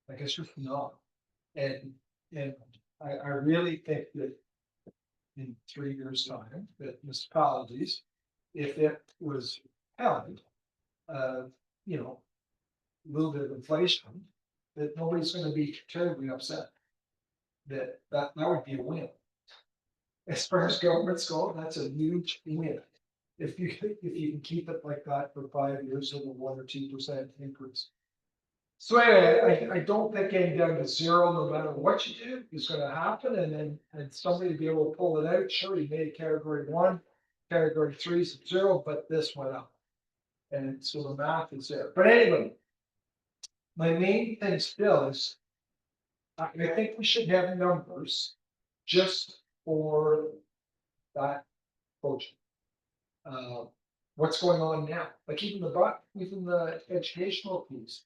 Like it's just not. And I really think that in 3 years' time, that municipalities, if it was held, you know, a little bit of inflation, that nobody's gonna be terribly upset. That would be a win. As far as governments go, that's a huge win. If you can keep it like that for 5 years at a 1 or 2% increase. So anyway, I don't think getting down to 0, no matter what you do, is gonna happen, and somebody be able to pull it out. Sure, you made category 1, category 3 is 0, but this went up. And so the math is there. But anyway, my main thing still is, I think we should have numbers just for that project. What's going on now? Like even the educational piece.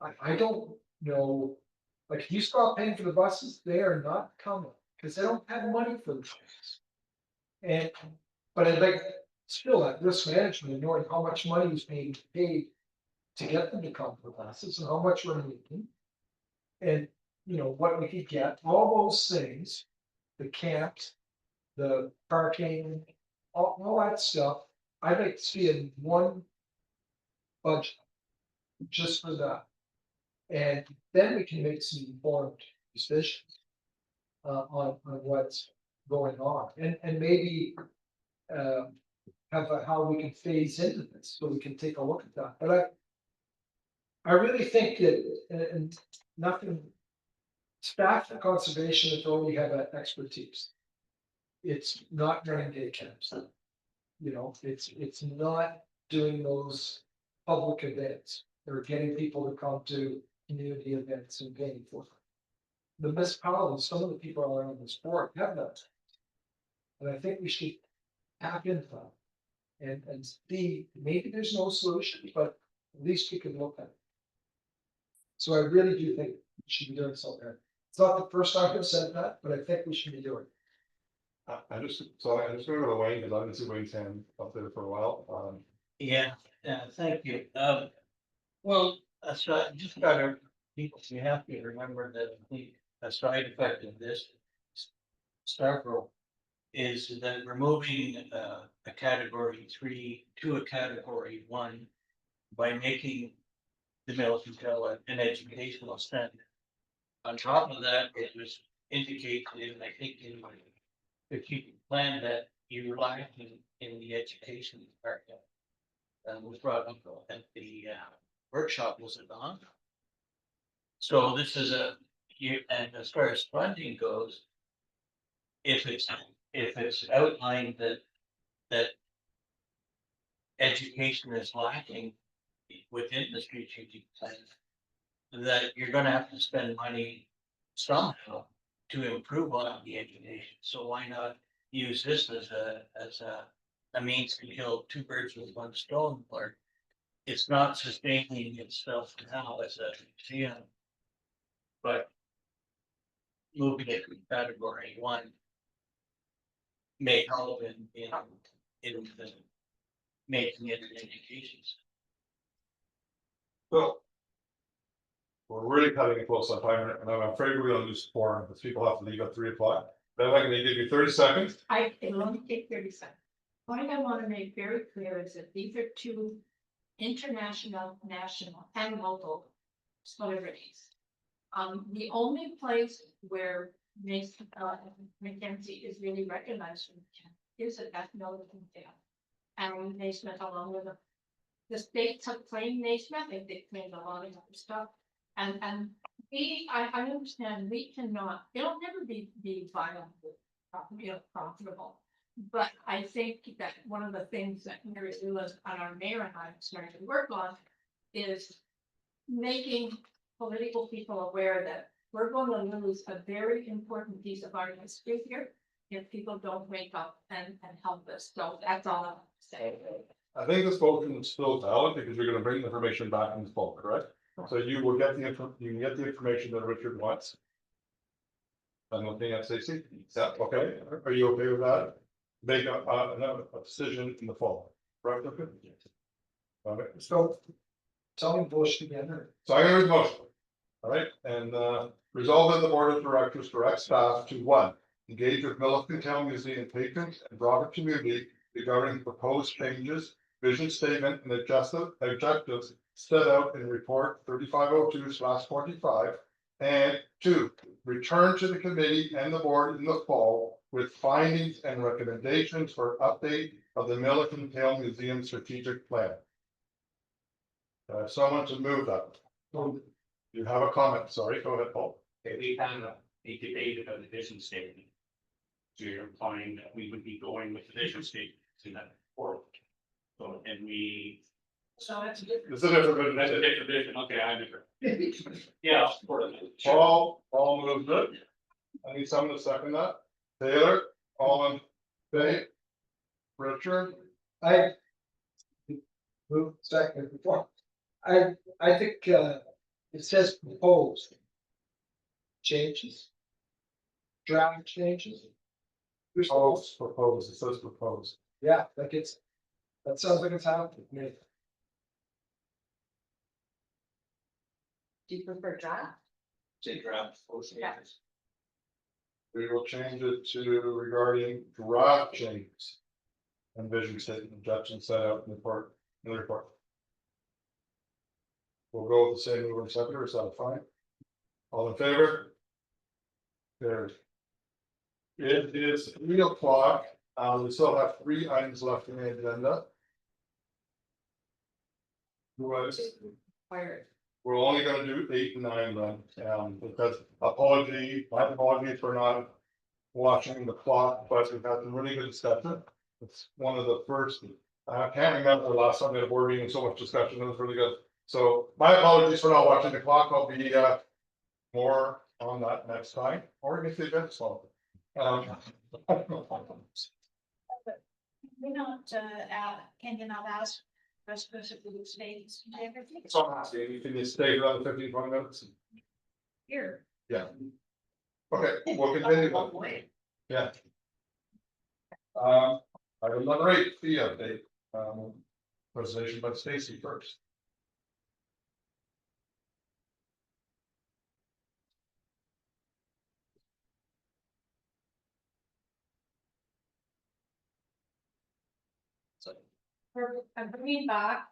I don't know, like if you stop paying for the buses, they are not coming, because they don't have money for the buses. But I'd like, still at risk management, knowing how much money is being paid to get them to come to classes and how much we're making. And, you know, what we could get, all those things, the camps, the parking, all that stuff, I'd like to see in one budget just for that. And then we can make some informed decisions on what's going on, and maybe have how we can phase into this, so we can take a look at that. But I really think that, and nothing, staff and conservation authority have that expertise. It's not running day camps. You know, it's not doing those public events or getting people to come to community events and paying for them. The municipalities, some of the people are on this board have that. And I think we should tap into that and see, maybe there's no solution, but at least we can look at it. So I really do think we should be doing something. It's not the first time I've said that, but I think we should be doing it. I just remember the Wayne, because I've been seeing Wayne's hand up there for a while. Yeah, thank you. Well, so just gotta, people, you have to remember that the side effect of this Stargirl is that removing a category 3 to a category 1 by making the Milton Hill an educational center. On top of that, it was indicated, I think, in my, if you plan that you lack in the education department. And was brought up at the workshop, was it not? So this is and as far as funding goes. If it's outlined that education is lacking within the strategic plan, that you're gonna have to spend money somehow to improve on the education. So why not use this as a means to kill two birds with one stone, or it's not sustaining itself now as a museum, but moving it to category one may help in the making it an education. So. We're really cutting it close on time, and I'm afraid we're gonna lose forum, because people have to leave at 3 o'clock. Then I'm gonna give you 30 seconds. It'll only take 30 seconds. Point I want to make very clear is that these are two international, national, and local celebrities. The only place where Mackenzie is really recognized from is at Milton Hill. And Naismith along with them. The states have claimed Naismith, they've claimed a lot of other stuff. And I understand we cannot, it'll never be viable, profitable. But I think that one of the things that Mary Lewis and our mayor and I started to work on is making political people aware that we're going to lose a very important piece of our history here if people don't wake up and help us. So that's all I'm saying. I think this motion is still valid, because you're gonna bring the information back in the fall, correct? So you will get you can get the information that Richard wants. I'm looking at Stacy. Yeah, okay. Are you okay with that? Make a decision in the fall, right? Okay. Okay. So tell me Bush together. So I'm gonna read the motion. All right, and resolve that the board of directors direct staff to one, engage with Milton Town Museum patrons and broader community regarding proposed changes, vision statement, and objectives set out in report 3502/25. And two, return to the committee and the board in the fall with findings and recommendations for update of the Milton Town Museum strategic plan. Someone to move that. You have a comment, sorry, go ahead, Paul. We had a debate about the vision statement. So you're implying that we would be going with the vision statement in that forward. So, and we. So that's different. It's a different, That's a different vision, okay, I different. Yeah, I'll support it. Paul moved it. I need someone to second that. Taylor, all in favor? Richard, I move second before. I think it says proposed changes. Draft changes. You're supposed- propose, it says propose. Yeah, like that sounds like it's happening to me. Do you prefer draft? Say draft. Yeah. We will change it to regarding draft changes. And vision statement objections set out in the report. We'll go with the same mover and seconder, is that fine? All in favor? There. It is 3 o'clock, we still have 3 items left in the agenda. Otherwise, Fire. we're only gonna do 8 and 9 then, because my apologies for not watching the clock, but we've had some really good discussion. It's one of the first, I can't remember the last time we had a board meeting, so much discussion, it was really good. So my apologies for not watching the clock, I'll be more on that next time, or if the event's long. We not, can you not ask, specifically states, everything So I'm asking, can you stay around 15-20 minutes? here? Yeah. Okay, we'll continue. Yeah. Item number 8, fee update, presentation by Stacy first. I'm bringing back,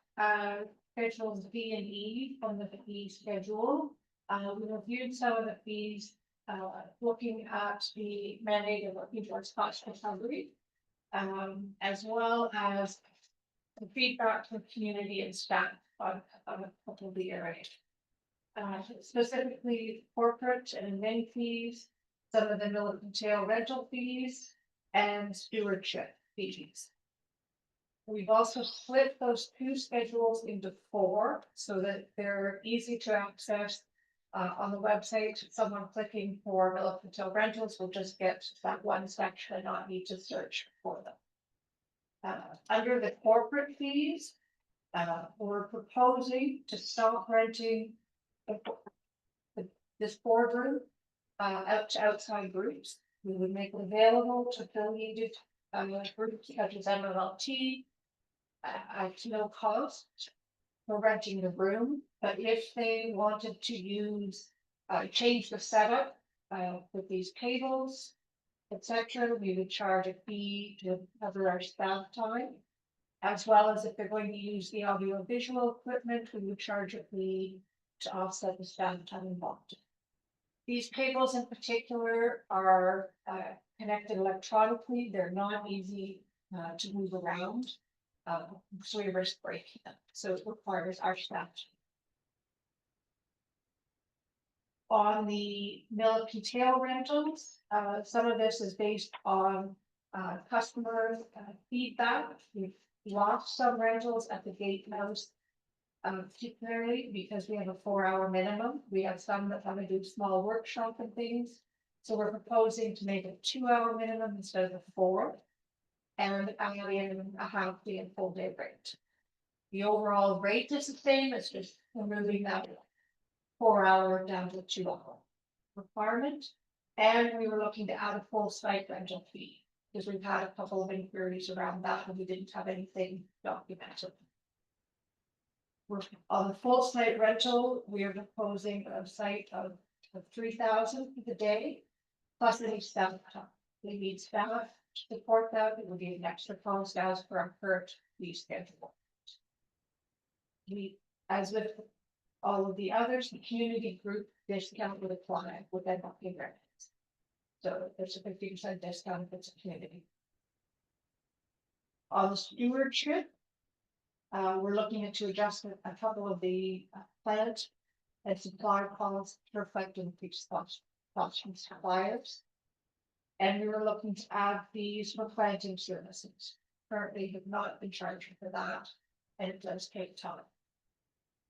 schedules B and E from the fee schedule. We reviewed some of the fees, looking at the mandate of working towards cost recovery. As well as the feedback from community and staff on a couple of the areas. Specifically corporate and admin fees, some of the mill and tail rental fees, and stewardship fees. We've also split those two schedules into 4 so that they're easy to access. On the website, someone clicking for mill and tail rentals will just get that one section and not need to search for them. Under the corporate fees, we're proposing to stop renting this boardroom out to outside groups. We would make it available to affiliated groups such as MLT at no cost for renting the room. But if they wanted to use, change the setup with these cables, etc., we would charge a fee to cover our staff time. As well as if they're going to use the audio visual equipment, we would charge a fee to offset the staff time involved. These cables in particular are connected electronically. They're not easy to move around. So we risk breaking them. So it requires our staff. On the mill and tail rentals, some of this is based on customer feedback. We've lost some rentals at the gatehouse, particularly because we have a 4-hour minimum. We have some that want to do small workshop and things. So we're proposing to make a 2-hour minimum instead of a 4, and add in a half day and full day rate. The overall rate is the same, it's just we're moving that 4-hour down to a 2-hour requirement. And we were looking to add a full site rental fee, because we've had a couple of inquiries around that and we didn't have anything documented. We're on the full site rental, we are proposing a site of 3,000 for the day, plus any staff time. We need staff to support that. It would be an extra cost as per our current fee schedule. We, as with all of the others, the community group discount would apply with that market rate. So there's a 50% discount if it's a community. On the stewardship, we're looking at to adjust a couple of the plant and supply costs to reflect increased costs from suppliers. And we were looking to add fees for planting services. Currently have not been charged for that, and it does take time.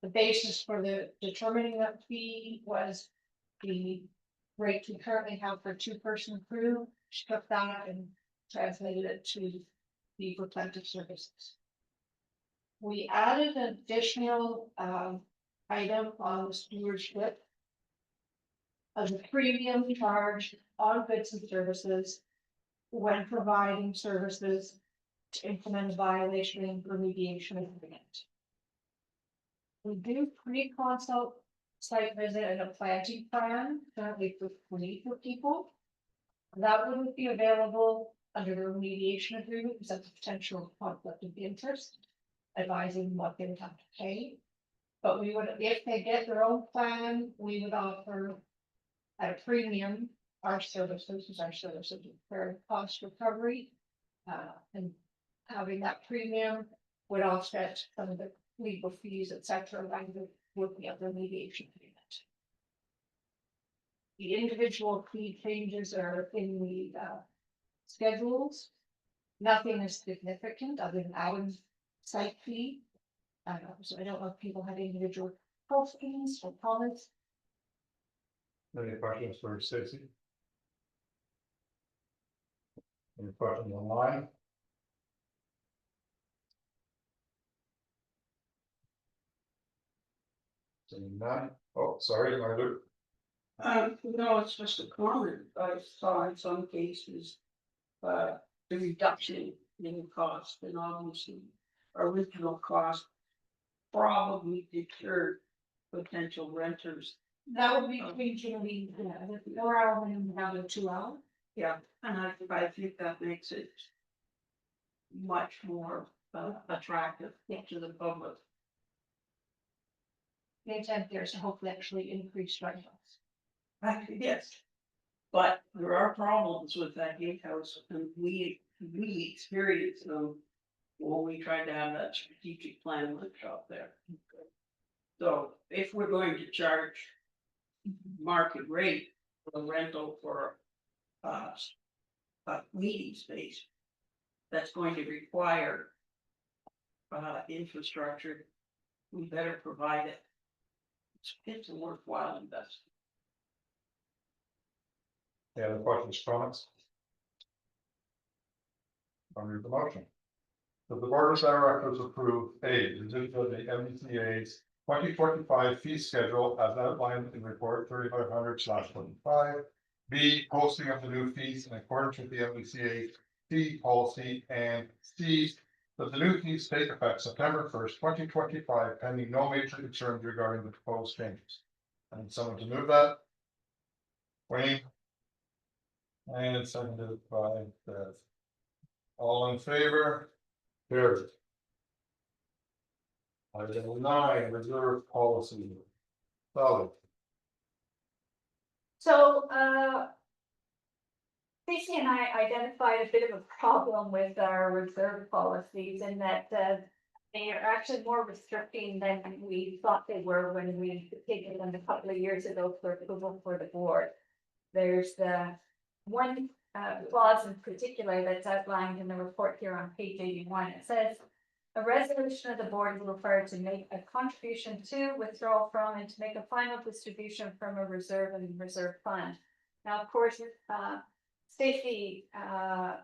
The basis for the determining that fee was the rate we currently have for 2-person crew. She took that and translated it to the for planting services. We added an additional item on the stewardship as a premium charge on goods and services when providing services to implement a violation and remediation agreement. We do pre-consult site visit and a planting plan currently for free for people. That wouldn't be available under the remediation agreement because that's a potential conflict of interest, advising what they would have to pay. But we would, if they get their own plan, we would offer at a premium our services for cost recovery. And having that premium would offset some of the legal fees, etc., with the other mediation agreement. The individual fee changes are in the schedules. Nothing is significant other than adding site fee. So I don't know if people have individual questions or comments. Any questions for Stacy? Any questions online? Seeing none. Oh, sorry, Margaret. No, it's just a comment. I saw in some cases, the reduction in cost and obviously original cost probably deterred potential renters. That would be regionally, the 4-hour minimum down to 2-hour. Yeah, and I think that makes it much more attractive to the public. The intent there is to hopefully actually increase rentals. Yes. But there are problems with that gatehouse, and we experienced them when we tried to have that strategic plan workshop there. So if we're going to charge market rate for rental for a meeting space, that's going to require infrastructure, we better provide it. It's a worthwhile investment. Any other questions, comments? I'll read the motion. That the board of directors approve A, revision of the MVCA's 2025 fee schedule as outlined in report 3500/25. B, posting of the new fees in accordance with the MVCA fee policy, and C, that the new fees take effect September 1st, 2025, pending no major concerns regarding the proposed changes. I need someone to move that. Wayne. And seconded by Bev. All in favor? Carried. Item 9, reserve policy. Sally. So, Stacy and I identified a bit of a problem with our reserve policies in that, they are actually more restricting than we thought they were when we taken them a couple of years ago for approval for the board. There's the one clause in particular that's outlined in the report here on page 81. It says, a resolution of the board is required to make a contribution to, withdraw from, and to make a final distribution from a reserve and reserve fund. Now, of course, Stacy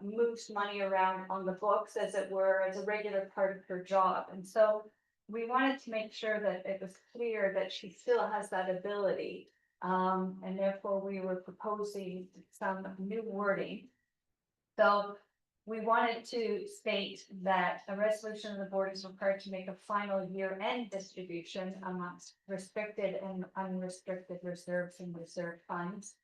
moves money around on the books, as it were, as a regular part of her job. And so we wanted to make sure that it was clear that she still has that ability. And therefore we were proposing some new wording. So we wanted to state that a resolution of the board is required to make a final year-end distribution amongst restricted and unrestricted reserves and reserve funds.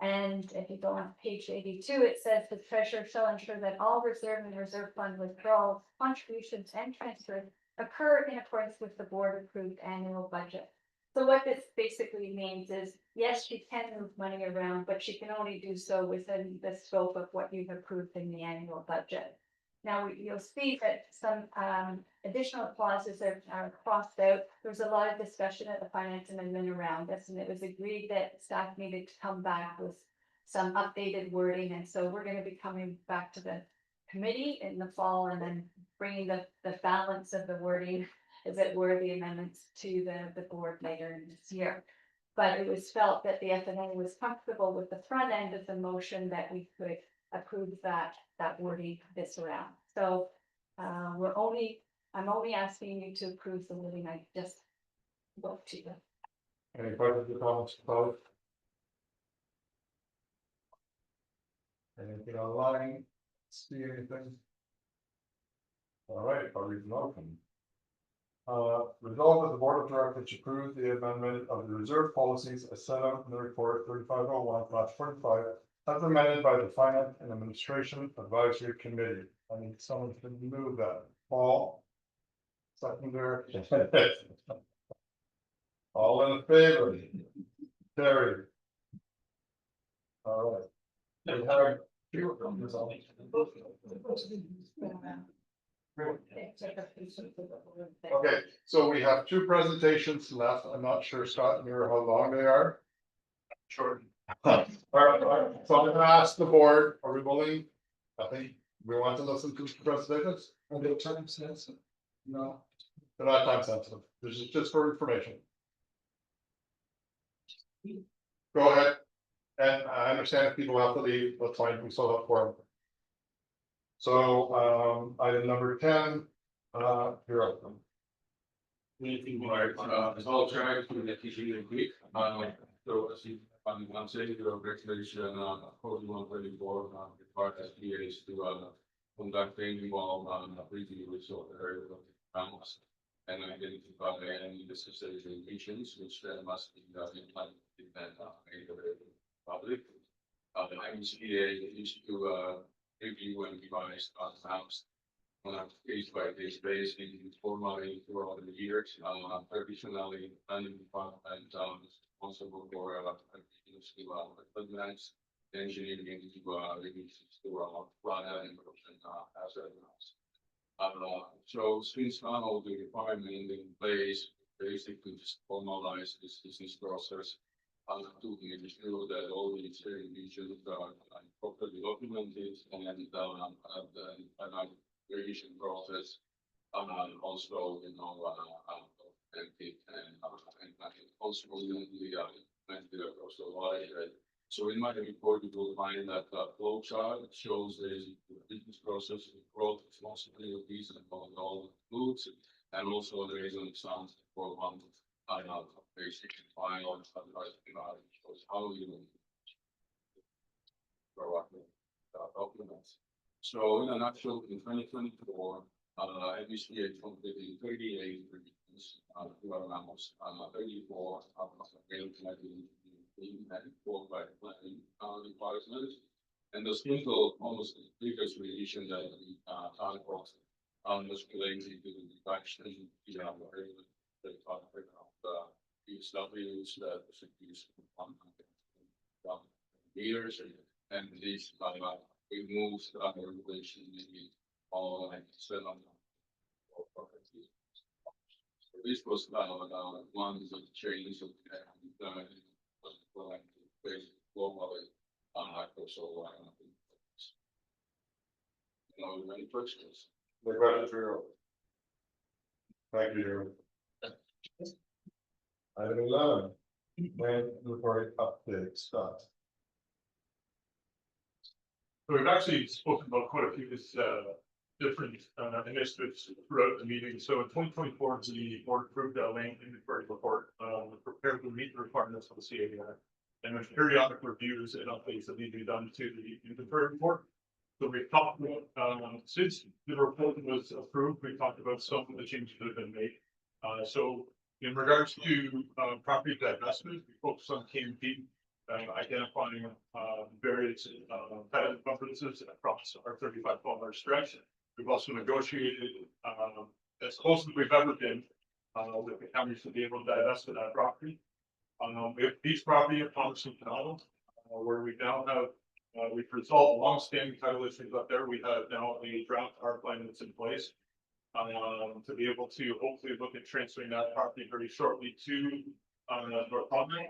And if you go on page 82, it says the treasurer shall ensure that all reserve and reserve fund withdrawals, contributions, and transfers occur in accordance with the board approved annual budget. So what this basically means is, yes, she can move money around, but she can only do so within the scope of what you've approved in the annual budget. Now, you'll see that some additional clauses are crossed out. There was a lot of discussion at the finance amendment around this, and it was agreed that staff needed to come back with some updated wording. And so we're going to be coming back to the committee in the fall and then bringing the balance of the wording, as it were, the amendments to the board later in this year. But it was felt that the FNA was comfortable with the front end of the motion that we could approve that wording this round. So I'm only asking you to approve the wording I just wrote to you. Any questions or comments, both? Anything online? See anything? All right, I'll read the motion. Resolved that the board of directors approve the amendment of the reserve policies as set out in the report 3501/45 as amended by the Finance and Administration Advisory Committee. I need someone to move that. Paul? Seconder? All in favor? Carried. All right. We have two of them. Okay, so we have two presentations left. I'm not sure, Scott, near how long they are. Sure. All right, so I'm gonna ask the board, are we willing? I think we want to listen to the presentations. Are they time sensitive? No. They're not time sensitive. This is just for information. Go ahead. And I understand if people have to leave, that's fine, we still have quorum. So, item number 10, you're up. Anything like, I'll try to get you in quick, so as you, on one side, the regulation, 4134, required SPAs to, conduct training while, review result area of panels. And identify any necessary regulations, which must be implemented in that, public. The MVCA used to, review and revise, house on a case by case basis, formally throughout the years, traditionally, planning department, responsible for, advance engineering into, releases to, plan and production, asset. So since now the requirement in place, basically just formalize this business process. To make sure that all the regions are properly documented and the creation process. Also, and also the also. So in my report, you will find that flow chart shows the business process growth responsibility of these and all foods. And also there is some for one basic file and shows how you documents. So in a nutshell, in 2024, MVCA completed 38 reviews, 34 by planning department. And the single almost biggest revision that we talked about was related to the reduction they talked about these W's that should use meters and these removes the regulation maybe all like 7 properties. So this was one of the changes of globally also many questions. The questions are yours. Thank you, Jeremy. Item 11, land inventory update, Scott. So we've actually spoken about quite a few different initiatives throughout the meeting. So in 2024, the board approved a land inventory report, prepared to meet the requirements of the CAI. And there's periodic reviews and updates that need to be done to the inventory report. So we've talked about, since the report was approved, we talked about some of the changes that have been made. So in regards to property divestment, we focus on KMP, identifying various tenant preferences across our 35-kilometer stretch. We've also negotiated as close as we've ever been with the counties to be able to divest of that property. We have beach property at Thompson Canal, where we now have we've resolved long-standing title issues up there. We have now a draft art plan that's in place to be able to hopefully look at transferring that property very shortly to North Putnam.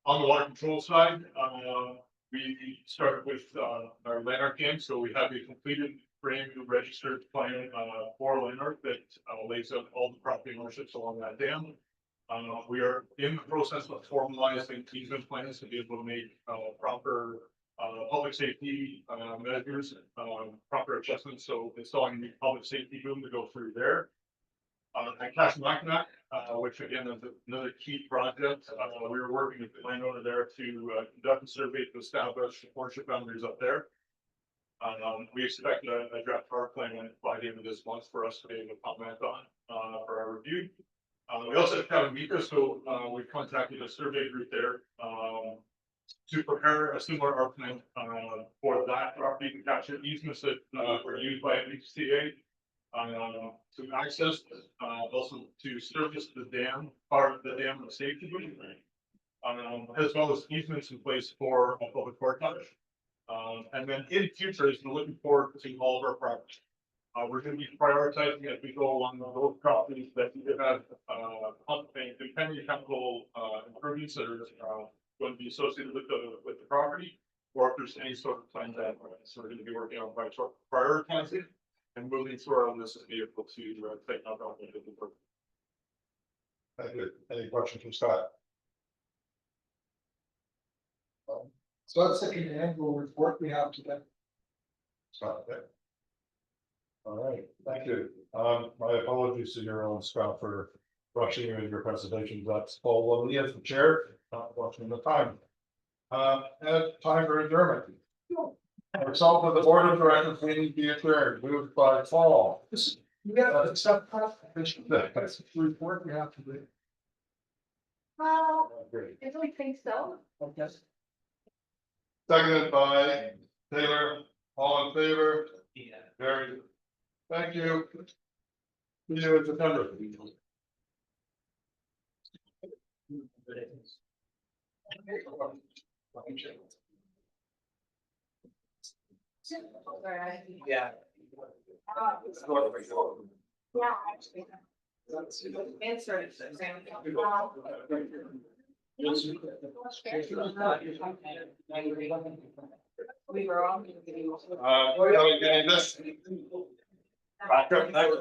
On the water control side, we started with our Lanark dam, so we have a completed brand new registered plan for Lanark that lays out all the property ownerships along that dam. We are in the process of formalizing easement plans to be able to make proper public safety measures, proper adjustments. So installing a new public safety boom to go through there. At Castlemackinac, which again is another key project, we were working with the landowner there to conduct a survey to establish ownership boundaries up there. We expect a draft power plan by the end of this month for us to be able to comment on for our review. We also have Catamika, so we've contacted a survey group there to prepare a similar art plan for that property to capture easements that were used by MVCA to access, also to service the dam, part of the dam of safety, as well as easements in place for a public portage. And then in future, as we're looking forward to all of our properties. We're going to be prioritizing as we go along those properties that either have depending chemical improvements that are going to be associated with the property, or if there's any sort of plan that so we're going to be working on prioritizing and moving through our list to be able to take out all the work. Thank you. Any questions from Scott? So that's the annual report we have today. Scott, okay. All right, thank you. My apologies to your own Scott for rushing you in your presentation. That's Paul Lee as the chair, not watching the time. And time for adjournment. Result of the board of directors meeting be adjourned, moved by Paul. We got to accept that. That's the report we have to do. Well, Great. I don't think so. Okay. Seconded by Taylor, all in favor? Yeah. Very Thank you. See you in September. Yeah. We were all. Getting this. Back up.